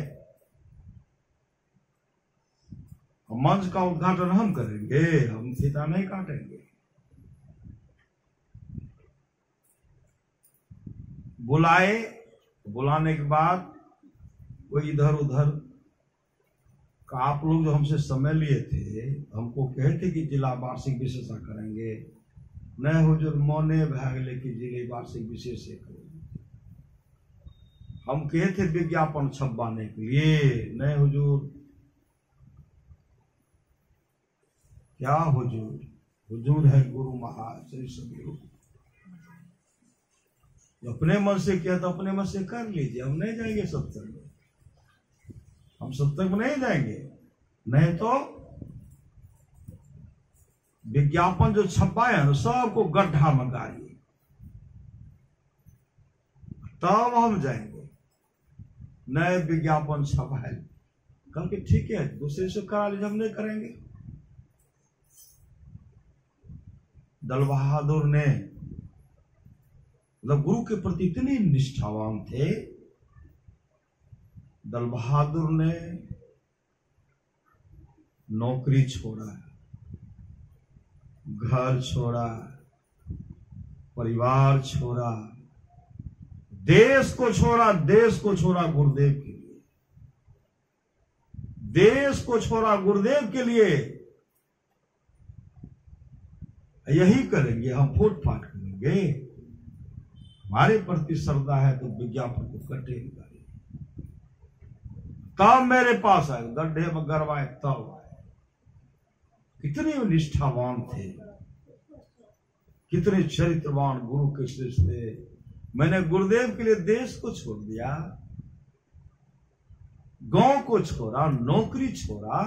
मंच का उद्घाटन हम करेंगे, हम फीता नहीं काटेंगे। बुलाए, बुलाने के बाद कोई इधर उधर का आप लोग जो हमसे समय लिए थे, हमको कहे थे कि जिला वार्षिक विशेषा करेंगे, नहीं हुजूर मौने भागले कि जिले वार्षिक विशेष करेंगे। हम कहे थे विज्ञापन छपवाने के लिए, नहीं हुजूर। क्या हुजूर, हुजूर है गुरु महाराज श्री सदगुरु। अपने मन से किया तो अपने मन से कर लीजिए, हम नहीं जाएंगे सत्संग में, हम सत्संग में नहीं जाएंगे। नहीं तो विज्ञापन जो छपाए है सबको गड्ढा में गाड़िए, तब हम जाएंगे। नए विज्ञापन छपाए, कल के ठीक है दूसरे से करा लीजिए, हम नहीं करेंगे। दल बहादुर ने मतलब गुरु के प्रति इतने निष्ठावान थे। दल बहादुर ने नौकरी छोड़ा, घर छोड़ा, परिवार छोड़ा, देश को छोड़ा, देश को छोड़ा गुरुदेव के लिए, देश को छोड़ा गुरुदेव के लिए। यही करेंगे, हम फूट फाट करेंगे। हमारे प्रति श्रद्धा है तो विज्ञापन को कटे निकाले, तब मेरे पास आए, गड्ढे में गरवाए तब आए। कितने निष्ठावान थे, कितने चरित्रवान गुरु के शिष्य थे। मैंने गुरुदेव के लिए देश को छोड़ दिया, गांव को छोड़ा, नौकरी छोड़ा,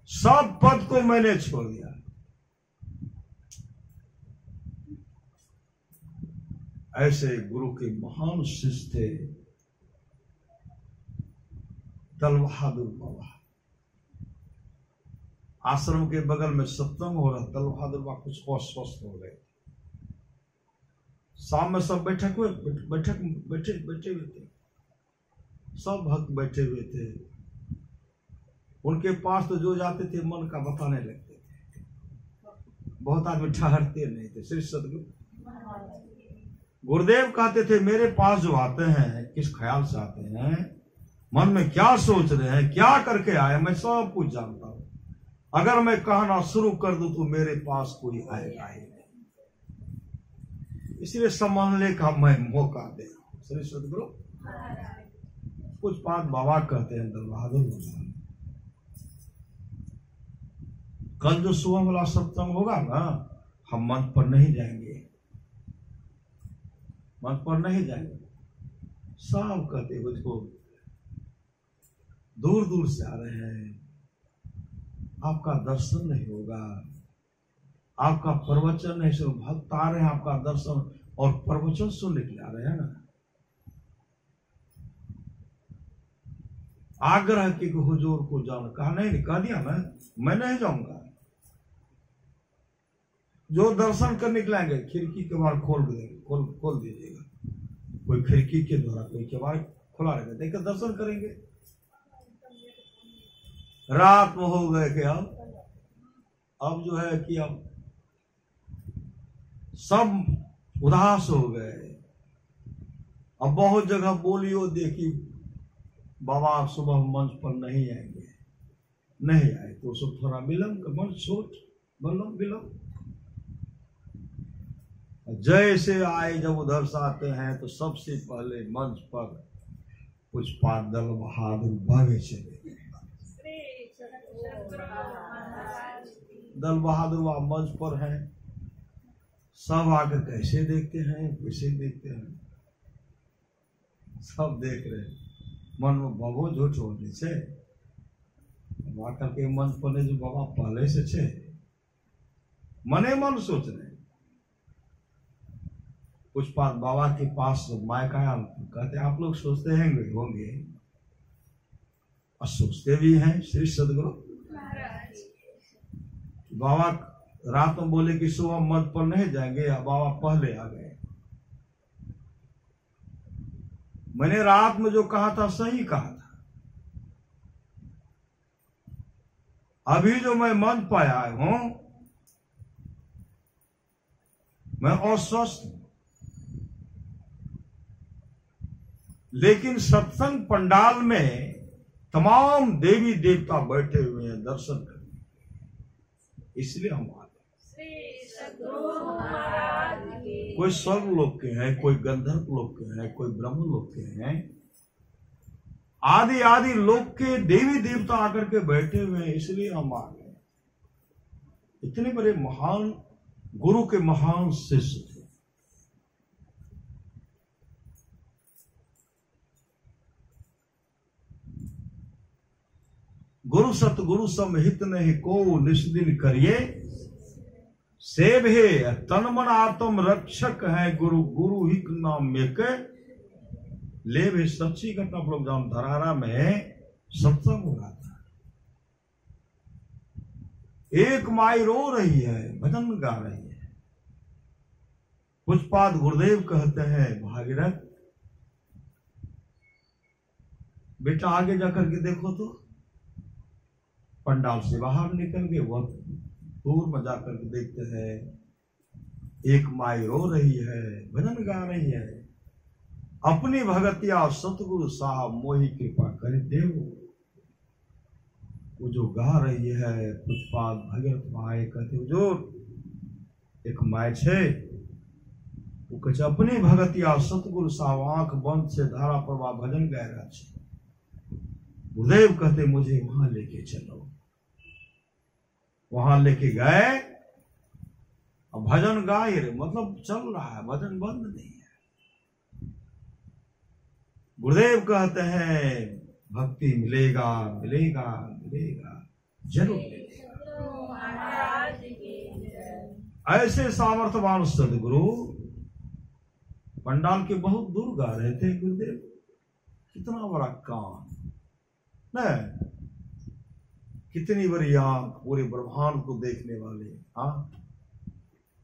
सब पद को मैंने छोड़ दिया। ऐसे गुरु के महान शिष्य थे दल बहादुर बाबा। आश्रम के बगल में सत्संग हो रहा, दल बहादुर बाबा कुछ अस्वस्थ हो गए। शाम में सब बैठे हुए थे, सब भक्त बैठे हुए थे। उनके पास तो जो जाते थे मन का बताने लगते थे। बहुत आदमी ठहरते नहीं थे। श्री सदगुरु गुरुदेव कहते थे मेरे पास जो आते हैं किस ख्याल से आते हैं, मन में क्या सोच रहे हैं, क्या करके आए, मैं सब कुछ जानता हूं। अगर मैं कहना शुरू कर दूं तो मेरे पास कोई आएगा ही नहीं, इसलिए संभालने का मैं मौका दे। श्री सदगुरु कुछ बात बाबा कहते हैं दल बहादुर बाबा। कल जो सुबह वाला सत्संग होगा ना, हम मंच पर नहीं जाएंगे, मंच पर नहीं जाएंगे। सब कहते मुझको दूर दूर से आ रहे हैं, आपका दर्शन नहीं होगा, आपका प्रवचन नहीं सुन, भक्त आ रहे हैं आपका दर्शन और प्रवचन सुनने के लिए आ रहे हैं ना। आग्रह की हुजूर को जान, कहा नहीं, कह दिया ना मैं नहीं जाऊंगा। जो दर्शन करने के लाएंगे खिड़की के बाहर खोल दीजिएगा। कोई खिड़की के द्वारा, कोई केवाड़ खुला रहेगा, देखकर दर्शन करेंगे। रात में हो गए कि अब जो है कि अब सब उदास हो गए। अब बहुत जगह बोलियो देखी बाबा सुबह मंच पर नहीं आएंगे, नहीं आए तो सब थोड़ा विलंब, मंच छोट विलंब। जैसे आए, जब उधर से आते हैं तो सबसे पहले मंच पर पुष्पा दल बहादुर भागे चले। दल बहादुर वहां मंच पर हैं, सब आकर कैसे देखते हैं, कैसे देखते हैं, सब देख रहे हैं। मन में बाबो जो छोड़ने से आकर के मंच पर जो बाबा पहले से छे, मने मन सोच रहे। पुष्पा बाबा के पास माइक आया, कहते आप लोग सोचते होंगे और सोचते भी हैं श्री सदगुरु बाबा रात में बोले कि सुबह मंच पर नहीं जाएंगे, या बाबा पहले आ गए। मैंने रात में जो कहा था सही कहा था। अभी जो मैं मंच पर आया हूं, मैं अस्वस्थ हूं, लेकिन सत्संग पंडाल में तमाम देवी देवता बैठे हुए हैं दर्शन करने, इसलिए हम आ गए। कोई स्वर्ग लोक के हैं, कोई गंधर्व लोक के हैं, कोई ब्रह्म लोक के हैं, आदि आदि लोक के देवी देवता आकर के बैठे हुए हैं, इसलिए हम आ गए। इतने बड़े महान गुरु के महान शिष्य थे। गुरु सतगुरु समहित नहीं को निष्दिन करिए, सेव है तन मन आत्म रक्षक है गुरु, गुरु ही नाम में के ले भी। सच्ची घटना आप लोग जान, धरारा में सत्संग हो रहा था, एक माई रो रही है, भजन गा रही है। पुष्पाद गुरुदेव कहते हैं भागीरथ बेटा आगे जाकर के देखो तो। पंडाल से बाहर निकल गए, वह दूर में जाकर के देखते हैं एक माई रो रही है, भजन गा रही है, अपनी भगतिया सतगुरु साहब मोहि कृपा कर देव। वो जो गा रही है पुष्पाद भगत माए कहते जो एक माय छे, वो कहे अपनी भगतिया सतगुरु साहब आंख बंद से धारा प्रवाह भजन गा रहा छे। गुरुदेव कहते मुझे वहां लेके चलो। वहां लेके गए, और भजन गाए रहे, मतलब चल रहा है, भजन बंद नहीं है। गुरुदेव कहते हैं भक्ति मिलेगा मिलेगा मिलेगा, जरूर मिलेगा। महाराज की जय। ऐसे सामर्थ्यवान सदगुरु पंडाल के बहुत दूर गा रहे थे। गुरुदेव कितना बड़ा कान न, कितनी बड़ी आंख, पूरे ब्रह्मांड को देखने वाले, हाँ,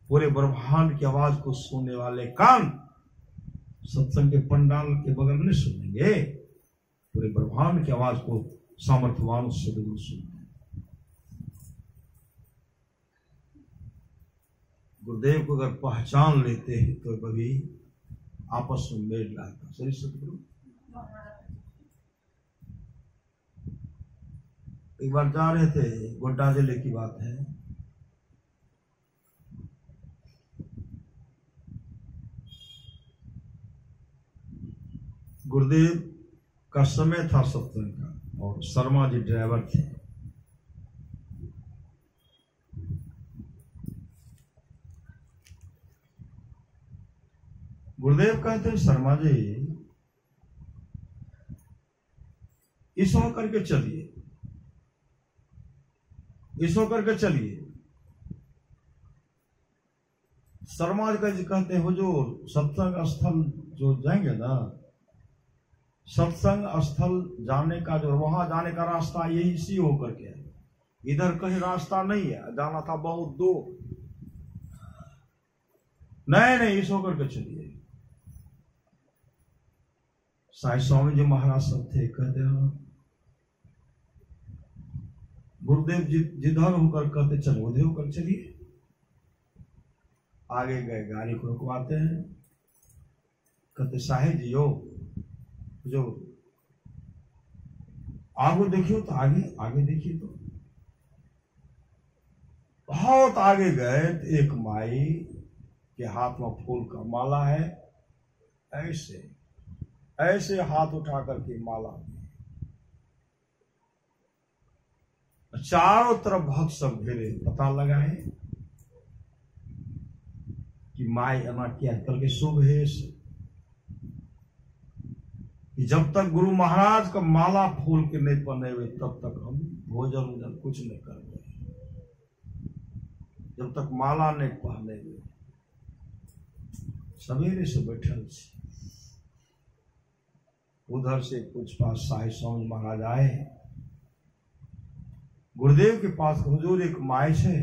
पूरे ब्रह्मांड की आवाज को सुनने वाले कान सत्संग के पंडाल के बगल में सुनेंगे, पूरे ब्रह्मांड की आवाज को सामर्थ्यवान सदगुरु सुनते। गुरुदेव को अगर पहचान लेते हैं तो कभी आपस में मेल लाता। सही सदगुरु। एक बार जा रहे थे, गोड्डा जिले की बात है, गुरुदेव का समय था सत्संग का और शर्मा जी ड्राइवर थे। गुरुदेव कहते हैं शर्मा जी इस होकर के चलिए, इस होकर के चलिए। शर्मा जी कहते हैं हुजूर सत्संग स्थल जो जाएंगे ना, सत्संग स्थल जाने का जो वहां जाने का रास्ता यही इसी होकर के है, इधर कहीं रास्ता नहीं है, जाना था बहुत दूर। नहीं इस होकर के चलिए। साईं स्वामी जी महाराज सब थे, कहते हैं गुरुदेव जी जिधर होकर कहते चलो उधर होकर चलिए। आगे गए, गाड़ी को रुकवाते हैं, कहते साहेब जी हो जो आगे देखियो तो आगे देखिए तो बहुत आगे गए तो एक माई के हाथ में फूल का माला है, ऐसे ऐसे हाथ उठा करके माला, चारों तरफ भक्त सब घेरे, पता लगाए कि माई अना क्या कल के शुभ है कि जब तक गुरु महाराज का माला फूल के नहीं पहने हुए तब तक हम भोजन वोजन कुछ नहीं करते, जब तक माला नहीं पहने हुए। सवेरे से बैठल उधर से कुछ पास साईं स्वामी महाराज आए, गुरुदेव के पास हुजूर एक माई है,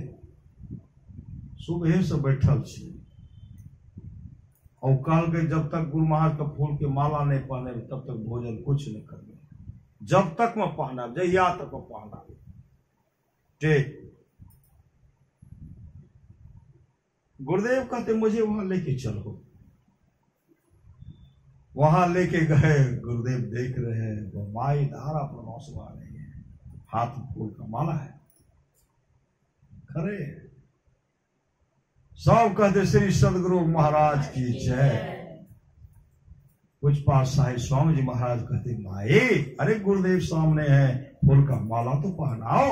सुबह से बैठल छी और कल के जब तक गुरु महाराज का फूल के माला नहीं पहने तब तक भोजन कुछ नहीं करने, जब तक मैं पहना जहिया तक मैं पहना ठीक। गुरुदेव कहते मुझे वहां लेके चलो, वहां लेके गए। गुरुदेव देख रहे हैं वो माई धारा प्रभाव सुहा रही है, हाथ में फूल का माला है, खरे सब कहते श्री सदगुरु महाराज की जय। कुछ पास साईं स्वामी जी महाराज कहते माई अरे गुरुदेव सामने है, फूल का माला तो पहनाओ।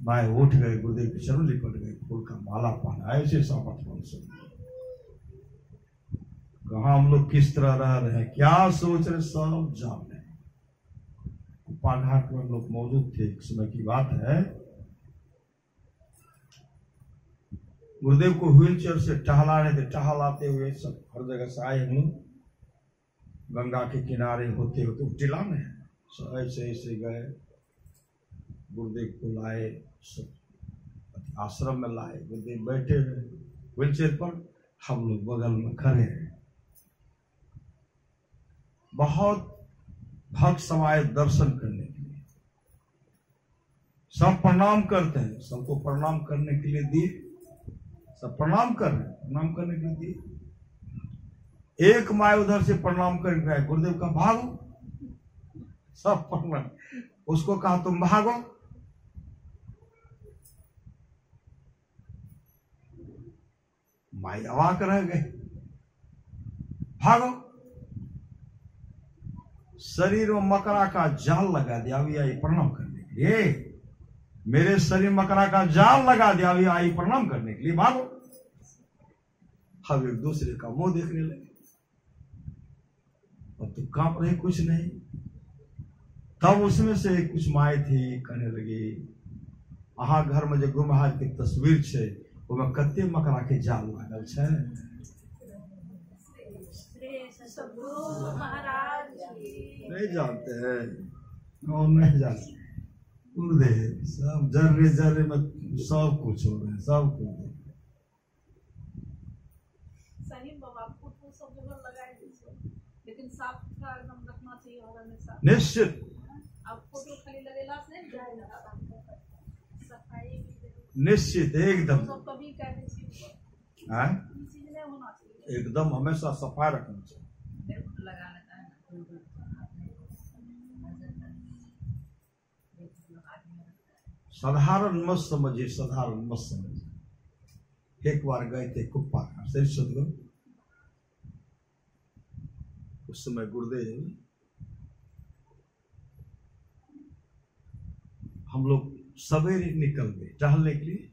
माए उठ गए, गुरुदेव के चरण लिपट गए, फूल का माला पहना। ऐसे सामर्थ्यवान सब कहा हम लोग किस तरह रह रहे हैं, क्या सोच रहे सब जान रहे। पाघाट में लोग मौजूद थे, एक समय की बात है, गुरुदेव को व्हील चेयर से टहला रहे थे, टहलाते हुए सब हर जगह से आए हम लोग, गंगा के किनारे होते होते टिला में सब ऐसे ऐसे गए, गुरुदेव को लाए, सब आश्रम में लाए, गुरुदेव बैठे हुए व्हील चेयर पर, हम लोग बगल में खड़े हैं। बहुत भक्त समाये दर्शन करने के लिए, सब प्रणाम करते हैं, सबको प्रणाम करने के लिए दिए, सब प्रणाम कर रहे हैं, प्रणाम करने के लिए दिए। एक माए उधर से प्रणाम करके गए, गुरुदेव का भागो, सब प्रणाम, उसको कहा तुम भागो, माई अवाक रह गए, भागो। शरीर में मकड़ा का जाल लगा दिया, अभी आई प्रणाम करने के लिए। मेरे शरीर मकरा का जाल लगा दिया, अभी आई प्रणाम करने के लिए, भागो। हम एक दूसरे का मुंह देखने लगे, और तू कांप रही, कुछ नहीं। तब उसमें से कुछ माए थी, कहने लगी अहा घर में जो गुरु महाराज की तस्वीर छे, वो में कते मकरा के जाल लागल छे। नहीं जानते हैं, और नहीं जानते। गुरुदेव सब जर्रे जर्रे में सब कुछ हो रहे हैं, सब कुछ। लेकिन साफ सुथरा एकदम रखना चाहिए होगा हमेशा। निश्चित अब फोटो खाली लगेला से नहीं जाएगा, सफाई निश्चित एकदम। सब कभी कहते छी हाँ ये चीज नहीं होना चाहिए, एकदम हमेशा सफाई रखना चाहिए। लगा लेता है साधारण मत समझिए, साधारण मत समझिए। एक बार गए थे कुप्पा का, सही सदगुरु। उस समय गुरुदेव, हम लोग सवेरे निकल गए टहलने के लिए।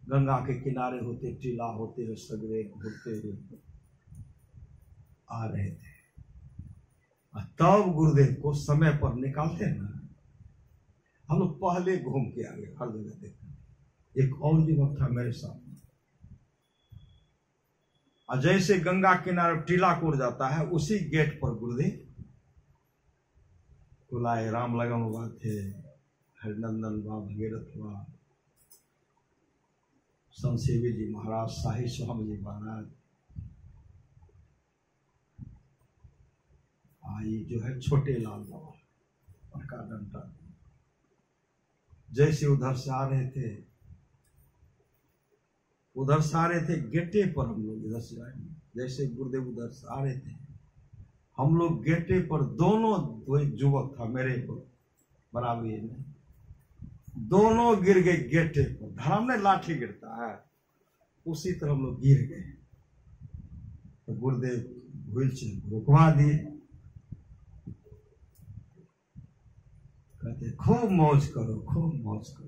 गंगा के किनारे होते, टीला होते हुए सवेरे घूमते हुए आ रहे थे। तब गुरुदेव को समय पर निकालते हैं ना, हम लोग पहले घूम के आ गए, हर जगह देखते। एक और युवक था मेरे साथ, और जैसे गंगा किनारे टीला कोट जाता है, उसी गेट पर गुरुदेव कुलाए राम लगन हुआ थे, हरिनंदन हुआ, भगीरथ हुआ, संसेवी जी महाराज, शाही स्वामी जी महाराज, आई जो है छोटे लाल बाबा, उनका डंडा। जैसे उधर से आ रहे थे, उधर से आ रहे थे गेटे पर, हम लोग इधर से आए। जैसे गुरुदेव उधर से आ रहे थे, हम लोग गेटे पर, दोनों युवक था मेरे को बराबरी में, दोनों गिर गए गेटे पर। धर्म में लाठी गिरता है, उसी तरह हम लोग गिर गए। तो गुरुदेव व्हील चेयर रुकवा दिए, कहते खूब मौज करो, खूब मौज करो,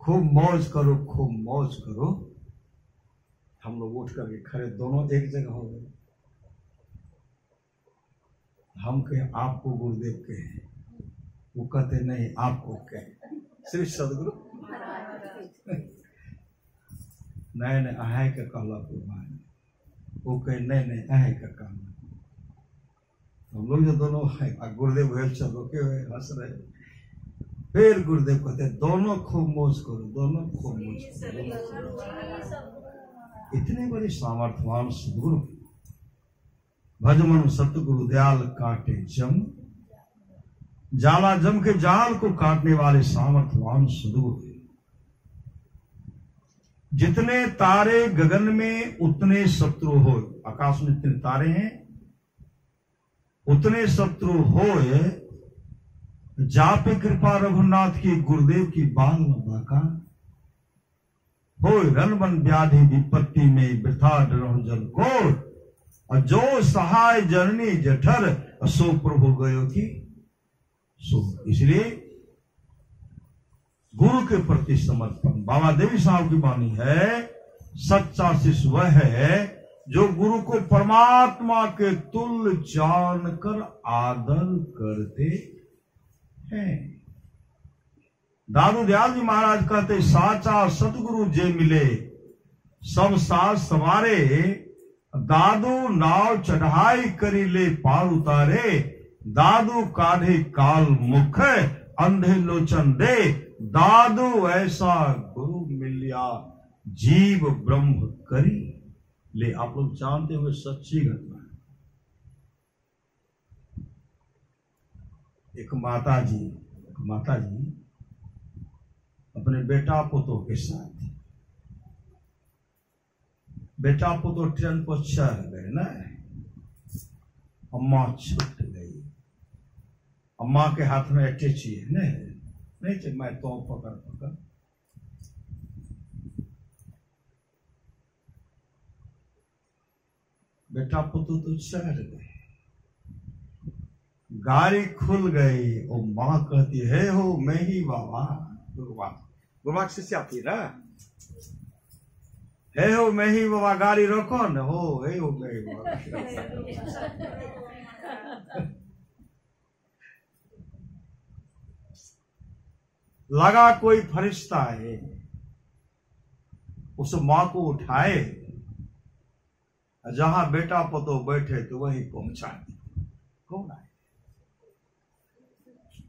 खूब मौज करो, खूब मौज करो। हम लोग उठ करके खड़े, दोनों एक जगह हो गए। हम कहे आपको गुरुदेव कहे, वो कहते नहीं आपको कहे, श्री सदगुरु। नहीं अहाय का कहला भाई, वो कहे नहीं अहाय का कहला। हम लोग जो दोनों गुरुदेव भेल चल रोके हुए हंस रहे। फिर गुरुदेव कहते दोनों खूब मौज करो, दोनों खूब मौज करो। इतने बड़े सामर्थ्यवान सदगुरु, भजमन सतगुरु दयाल काटे जम, जाला जम के जाल को काटने वाले सामर्थ्यवान सदगुरु। जितने तारे गगन में उतने शत्रु हो, आकाश में जितने तारे हैं उतने शत्रु होए, जापे कृपा रघुनाथ की गुरुदेव की बाल बाका हो, रणवन व्याधि विपत्ति में वृथा डरो जल को, और जो सहाय जननी जठर सो प्रभु गयो की सो। इसलिए गुरु के प्रति समर्पण, बाबा देवी साहब की वाणी है, सच्चा शिष्य वह है जो गुरु को परमात्मा के तुल्य जानकर आदर करते हैं। दादू दयाल जी महाराज कहते साचा सतगुरु जे मिले सब साथ सवारे, दादू नाव चढ़ाई करी ले पार उतारे, दादू काढ़े काल मुख अंधे लोचन दे, दादू ऐसा गुरु मिलिया जीव ब्रह्म करी ले। आप लोग जानते हुए सच्ची घटना है। एक माता जी अपने बेटा पुतों के साथ, बेटा पुतो ट्रेन पर चढ़ गए ना, अम्मा छूट गई। अम्मा के हाथ में अटैची है नहीं तो मैं तो पकड़ बेटा पुतो तो चढ़ गए, गाड़ी खुल गई और माँ कहती है हो मैं ही बाबा। गुरुबाग शिष्य आती है ना, है हो मैं ही बाबा, गाड़ी रोको न हो, है हो मैं ही बाबा। लगा कोई फरिश्ता है, उस माँ को उठाए, जहां बेटा पतो बैठे तो वहीं पहुंचा दिया। कौन आए,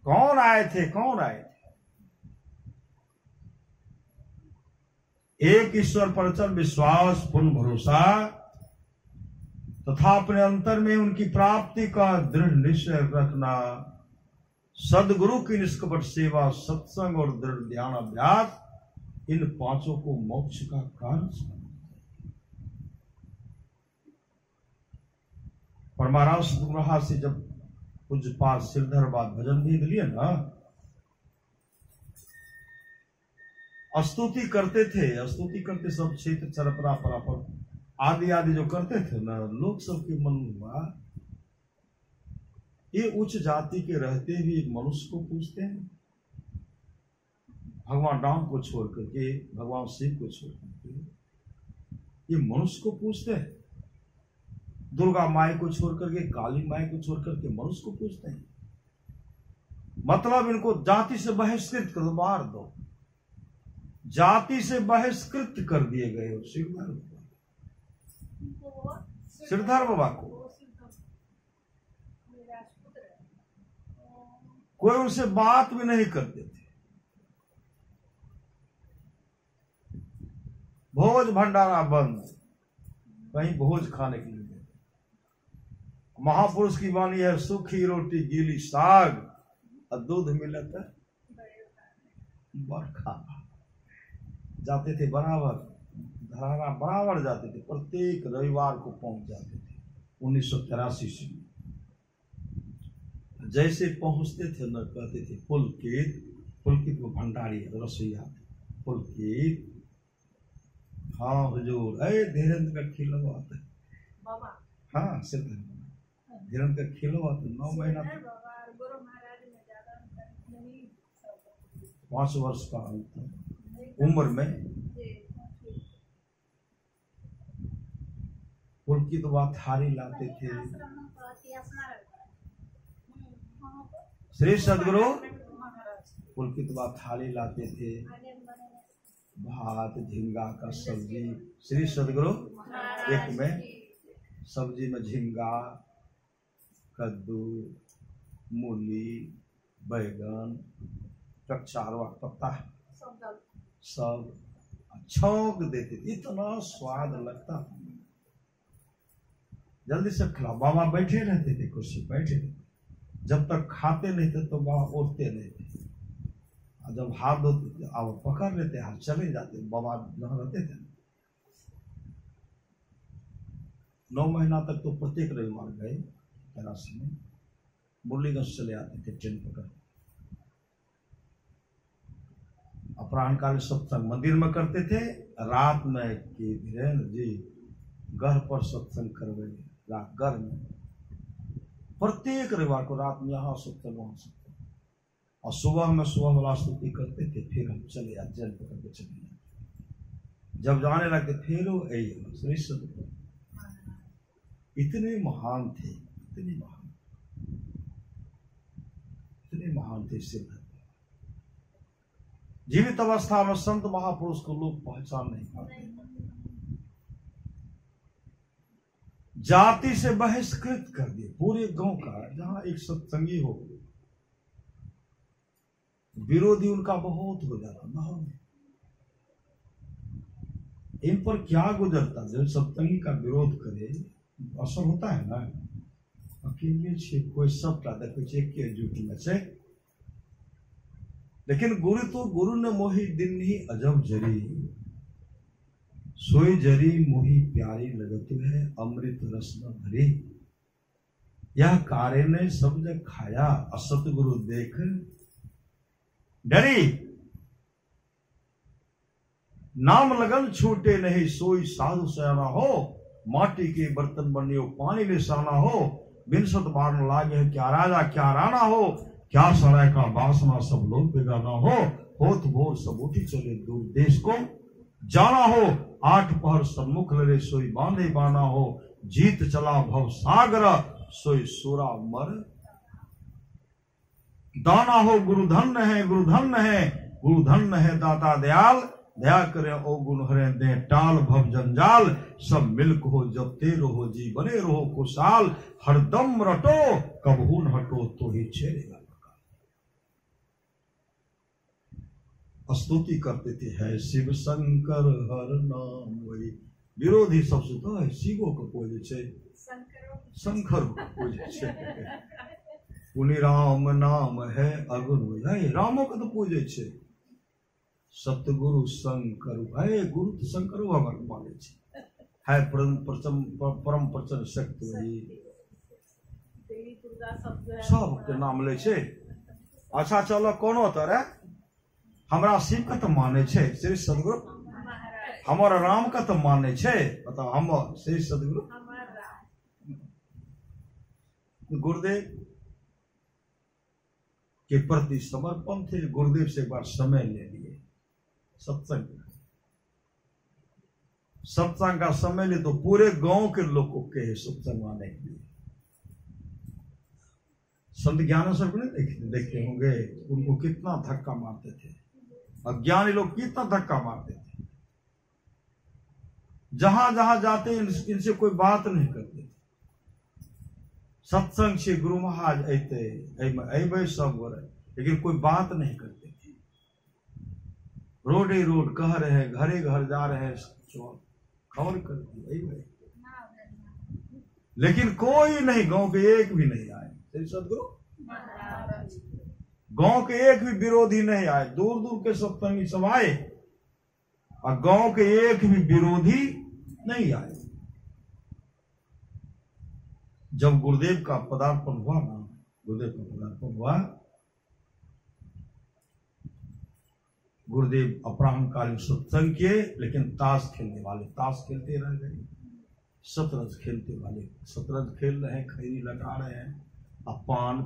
कौन आए थे, कौन आए थे? एक ईश्वर पर चल विश्वास, पूर्ण भरोसा तथा अपने अंतर में उनकी प्राप्ति का दृढ़ निश्चय रखना, सदगुरु की निष्कपट सेवा, सत्संग और दृढ़ ध्यान अभ्यास, इन पांचों को मोक्ष का कारण समझना। परमाराम सतगुरु से जब पूज्यपाद श्रीधर बाद भजन भेद लिए ना, स्तुति करते थे, स्तुति करते सब क्षेत्र चरपरा परापर आदि आदि जो करते थे ना, लोग सबके मन में हुआ ये उच्च जाति के रहते भी एक मनुष्य को पूछते हैं, भगवान राम को छोड़ करके, भगवान शिव को छोड़ करके ये मनुष्य को पूछते हैं, दुर्गा माई को छोड़ करके, काली माई को छोड़ करके मनुष्य को पूछते हैं। मतलब इनको जाति से बहिष्कृत कर दो, मार दो, जाति से बहिष्कृत कर दिए गए हो श्रीधर बाबा को। कोई उनसे बात भी नहीं करते थे, भोज भंडारा बंद, कहीं भोज खाने के लिए। महापुरुष की वाणी है, सूखी रोटी गीली साग और दूध मिलता बरखा। जाते थे बराबर, धरारा बराबर जाते थे, प्रत्येक रविवार को पहुंच जाते थे 1983 से। जैसे पहुंचते थे न कहते थे पुलकित, पुलकित को भंडारी रसोईया, पुलकित हाँ हुजूर, अरे धीरेन्द्र का खिलो आता है, हाँ सिर्फ धीरेन्द्र का खिलो आता 9 महीना 5 वर्ष का उम्र में। पुलकित बात थारी लाते थे, श्री सदगुरु पुलकित बात थाली लाते थे, भात झींगा का सब्जी, श्री सदगुरु एक में सब्जी में झींगा, कद्दू, मूली, बैगन, कच्चारवा पत्ता सब छौंक देते थे, इतना स्वाद लगता था। जल्दी से खिलाओ, बाबा बैठे रहते थे, कुर्सी बैठे रहते, जब तक खाते नहीं थे तो बाबा उठते नहीं थे, और जब हाथ धोते थे अब पकड़ लेते, हाथ चले जाते, बाबा जहाँ रहते थे। 9 महीना तक तो प्रत्येक रविवार गए तरासी में, मुरलीगंज चले आते थे ट्रेन पकड़। अपराह्न काल सत्संग मंदिर में करते थे, रात में कि धीरेन्द्र जी घर पर सत्संग करवे, रात घर में प्रत्येक रविवार को रात में यहाँ सत्संग वहां सत्संग, और सुबह में सुबह वाला स्तुति करते थे, फिर हम चले आते, जल पकड़ के चले जाते। जब जाने लगते फिर वो यही श्री सदगुरु इतने महान थे, इतने महान, इतने महान थे सिद्ध। जीवित अवस्था में संत महापुरुष को लोग पहचान नहीं पाते, जाति से बहिष्कृत कर दिए पूरे गांव का। जहां एक सत्संगी हो, विरोधी उनका बहुत हो जाता ना, इन पर क्या गुजरता। जब सत्संगी का विरोध करे असर होता है ना, अकेले छे कोई सबटा देखो छे के जुटी में से। लेकिन गुरु तो गुरु ने मोही दिन ही अजब जरी, सोई जरी मोही प्यारी लगत है, अमृत रस न भरी। यह कार्य ने सब जग खाया, असत गुरु देख डरी। नाम लगन छूटे नहीं, सोई साधु सयाना हो, माटी के बर्तन बनियो पानी निशाना हो। बिनसत बार लागे है, क्या राजा क्या राणा हो, क्या सराय का बासना सब लोग बेगाना हो, होत भोर सब उठी चले दूर देश को जाना हो, 8 पहर सन्मुख लड़े सोई बांधे बाना हो, जीत चला भव सागर सोई सूरा मर दाना हो, गुरु धन्य है गुरु धन्य है, गुरु धन्य है दाता दयाल, दया करे ओ गुण हरे दे टाल भव जंजाल, सब मिल्क हो जब ते रहो जी बने रहो खुशहाल, हरदम रटो कबहू न हटो तो ही छेड़ेगा। स्तुति करते थे है शिव शंकर हर नाम वही, विरोधी सबसे तो है शिवो को पूजे छे, शंकर को पूजे छे, पुनि राम नाम है अगुरु है, रामो को तो पूजे छे, सतगुरु शंकर है, गुरु तो शंकर हमार माने छे, है परम प्रचंड शक्ति वही, सब के नाम ले छे। अच्छा चलो कोनो तरह हमरा शिव का तो माने छे, श्री सदगुरु हमारा राम का तो माने छे, बताओ हम श्री सदगुरु गुरुदेव के प्रति समर्पण थे। गुरुदेव से एक बार समय ले लिए, सत्संग का समय ले तो पूरे गांव के लोग को कहे सत्संग आने के लिए। संत ज्ञानेश्वर को नहीं देखते होंगे, उनको कितना धक्का मारते थे, अज्ञानी लोग कितना धक्का मारते थे, जहां जहां जाते इनसे कोई बात नहीं करते थे। सत्संग से गुरु महाराज ऐते सब हो रहे, लेकिन कोई बात नहीं करते थे। रोडे रोड कह रहे हैं, घरे घर जा रहे हैं, खबर करती है, लेकिन कोई नहीं, गांव के एक भी नहीं आए। सदगुरु गांव के एक भी विरोधी नहीं आए, दूर दूर के सत्संगी सब आए और गांव के एक भी विरोधी नहीं आए। जब गुरुदेव का पदार्पण हुआ ना, गुरुदेव का पदार्पण हुआ, गुरुदेव अपराह्नकालीन सत्संग किए, लेकिन ताश खेलने वाले ताश खेलते रह गए, शतरंज खेलते वाले शतरंज खेल रहे हैं, खैरी लगा रहे हैं, अब पान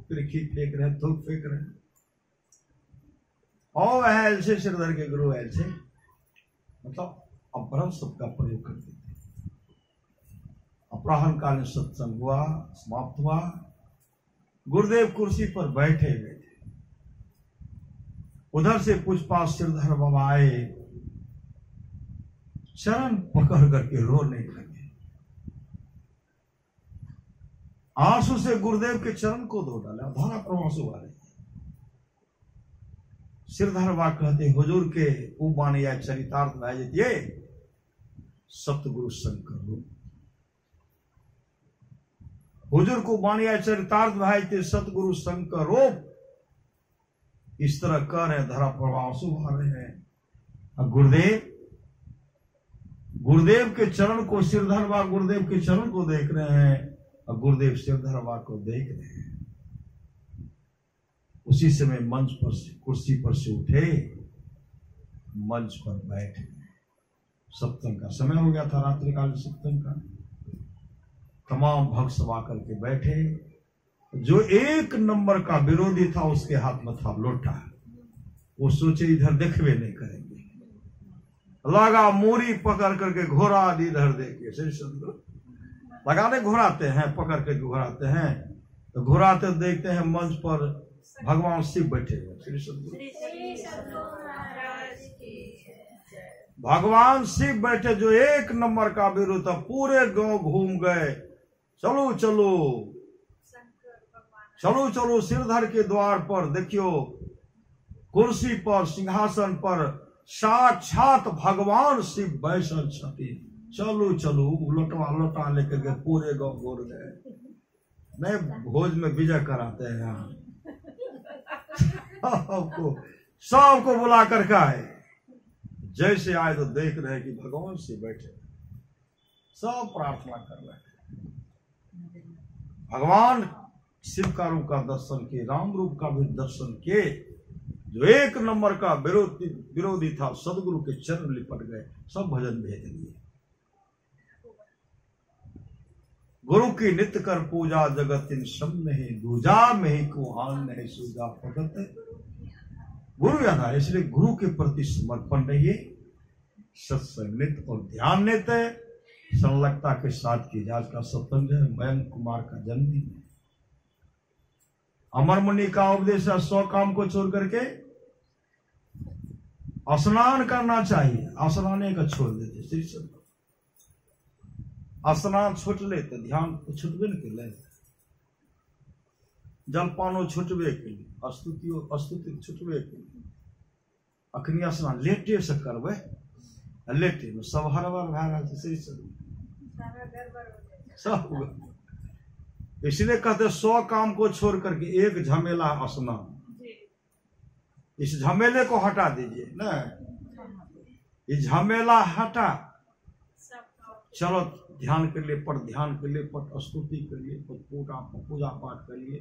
पिरखी फेंक रहे हैं, धूप फेंक रहे हैं, और वह ऐसे श्रीधर के गुरु ऐसे मतलब अपभ्रंश शब्द का प्रयोग करते थे। अपराह्नकालीन सत्संग हुआ, समाप्त हुआ, गुरुदेव कुर्सी पर बैठे हुए थे, उधर से पुष्पा श्रीधर बाबा आए, चरण पकड़ करके रोने लगे, आंसू से गुरुदेव के चरण को धो डाला, धारा प्रवासु वाले। श्रीधर बाबा कहते हुजूर के उबानी या चरितार्थ भाई सतगुरु शंकर रूप, हुजूर को बानी या चरितार्थ भाई थे सतगुरु शंकर रूप, इस तरह कह रहे, धरा प्रवासु आ रहे हैं। अब गुरुदेव के चरण को, श्रीधर बाबा गुरुदेव के चरण को देख रहे हैं, और गुरुदेव श्रीधर बाबा को देख रहे हैं। उसी समय मंच पर से, कुर्सी पर से उठे, मंच पर बैठे। सत्संग का समय हो गया था, रात्रिकाल सत्संग का। तमाम भक्त सभा करके बैठे। जो एक नंबर का विरोधी था उसके हाथ में था लोटा, वो सोचे इधर देखवे नहीं करेंगे, लगा मूरी पकड़ करके घोड़ा इधर देखे, लगाने घुराते हैं, पकड़ के घुराते हैं, तो घुराते देखते हैं मंच पर भगवान शिव बैठे हुए। श्री सदगुरु भगवान शिव बैठे, जो एक नंबर का विरोध था, पूरे गांव घूम गए, चलो चलो चलो चलो श्रीधर के द्वार पर देखियो, कुर्सी पर सिंहासन पर साक्षात भगवान शिव बैठल छथि, चलो चलो। लोटवा लोटा लेकर के पूरे गांव घूर गए। नहीं भोज में विजय कराते हैं यहाँ, सबको बुला करके आए। जैसे आए तो देख रहे कि भगवान से बैठे, सब प्रार्थना कर रहे। भगवान शिव का रूप का दर्शन किए, राम रूप का भी दर्शन किए। जो एक नंबर का विरोधी था, सदगुरु के चरण लिपट गए, सब भजन भेज दिए। गुरु की नित्य कर पूजा, जगत इन सब नहीं दूजा, में ही को आन नहीं सूजा भगत। गुरु याद आए, इसलिए गुरु के प्रति समर्पण रहिए, सत्संग नित्य और ध्यान नित्य संलग्नता के साथ की जाए। का सत्संग है मयंक कुमार का जन्मदिन है। अमर मुनि का उपदेश है 100 काम को छोड़ करके स्नान करना चाहिए। स्नाने का छोड़ देते श्री सत्संग, स्नान छूट लेते, ध्यान तो छुटबे न के ले, जलपानो छुटबे के लिए, स्तुति छुटबे के लिए, अखनी स्नान लेटे से करबे, लेटे में सब हड़बड़ भए रहल छै, सब। इसलिए कहते 100 काम को छोड़ करके एक झमेला स्नान, इस झमेले को हटा दीजिए ना, ये झमेला हटा, चलो ध्यान के लिए पट, ध्यान के लिए पट, स्तुति के लिए पट, पूजा पाठ के लिए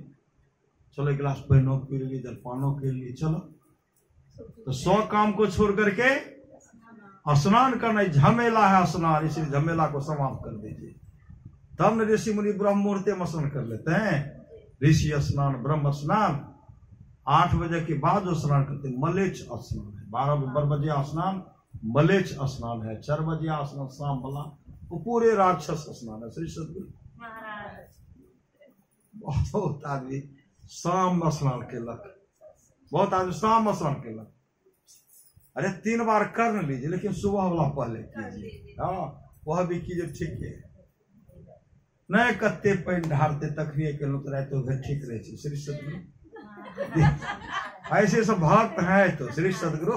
चलो, एक गिलास पानी के लिए, जलपानों के लिए चलो। तो 100 काम को छोड़ करके स्नान करना झमेला है स्नान, इसलिए झमेला को समाप्त कर दीजिए। तब न ऋषि मुनि ब्रह्म मुहूर्ते में स्नान कर लेते हैं। ऋषि स्नान, ब्रह्म स्नान 8 बजे के बाद जो स्नान करते हैं मलेच्छ स्नान है। 12 बजे स्नान मलेच्छ स्नान है। 4 बजे स्नान शाम वाला वो पूरे राक्षस स्नान है। श्री सदगुरु बहुत आदमी शाम स्नान केलक, बहुत आदमी शाम स्नान केलक। अरे 3 बार कर न लीजिए, लेकिन सुबह वाला पहले कीजिए। हाँ, वह भी कीजिए, ठीक है। नहीं कत्ते पानी ढारते तखनिए के लोग तो घर ठीक रहे। श्री सदगुरु ऐसे सब भक्त हैं। तो श्री सदगुरु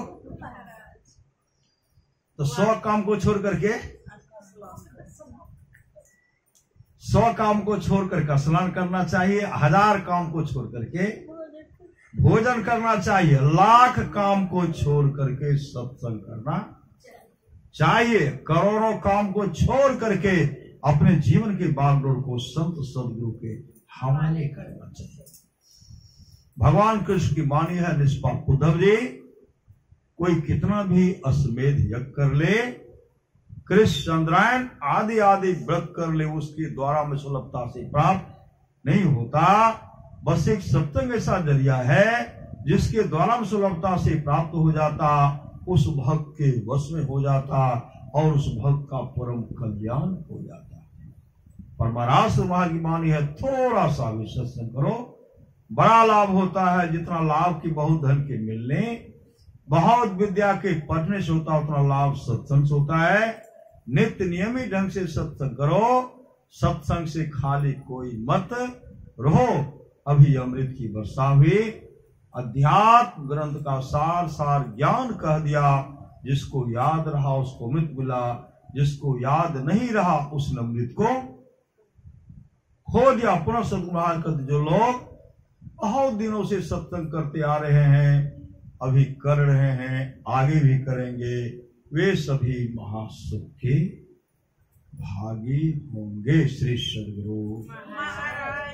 तो 100 काम को छोड़ करके 100 काम को छोड़ करके स्नान करना चाहिए। 1000 काम को छोड़ करके भोजन करना चाहिए। 1,00,000 काम को छोड़ करके सत्संग करना चाहिए। करोड़ों काम को छोड़ करके अपने जीवन के बागडोर को संत सदगुरु के हवाले करना चाहिए। भगवान कृष्ण की वाणी है, निष्पाप उद्धव जी, कोई कितना भी अश्वमेध यज्ञ कर ले, कृष्ण चंद्रायन आदि आदि व्रत कर ले, उसके द्वारा में सुलभता से प्राप्त नहीं होता। बस एक सत्संग ऐसा जरिया है जिसके द्वारा में सुलभता से प्राप्त हो जाता, उस भक्त के वश में हो जाता और उस भक्त का परम कल्याण हो जाता। परमाराष्ट्र की वाणी है, थोड़ा सा भी सत्संग करो, बड़ा लाभ होता है। जितना लाभ की बहुत धन के मिलने, बहुत विद्या के पढ़ने से होता, उतना लाभ सत्संग से होता है। नित्य नियमित ढंग से सत्संग करो, सत्संग से खाली कोई मत रहो। अभी अमृत की वर्षा हुई, अध्यात्म ग्रंथ का सार सार ज्ञान कह दिया। जिसको याद रहा उसको अमृत मिला, जिसको याद नहीं रहा उसने अमृत को खो दिया। पुनः सत्संग करते जो लोग बहुत दिनों से सत्संग करते आ रहे हैं, अभी कर रहे हैं, आगे भी करेंगे, वे सभी महासुख के भागी होंगे। श्री सदगुरु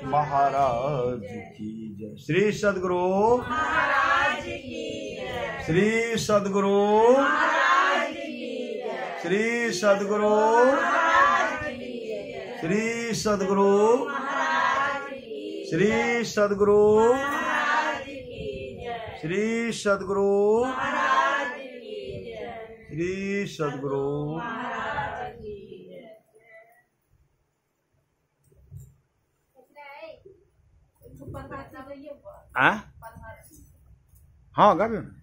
महाराज की जय। श्री सदगुरु महाराज की जय। श्री सदगुरु महाराज की जय। श्री सदगुरु महाराज की जय। श्री सदगुरु महाराज की जय। श्री सदगुरु महाराज की जय। श्री सदगुरु महाराज की जय। श्री सदगुरु महाराज की जय। हाँ, गाबियो ना।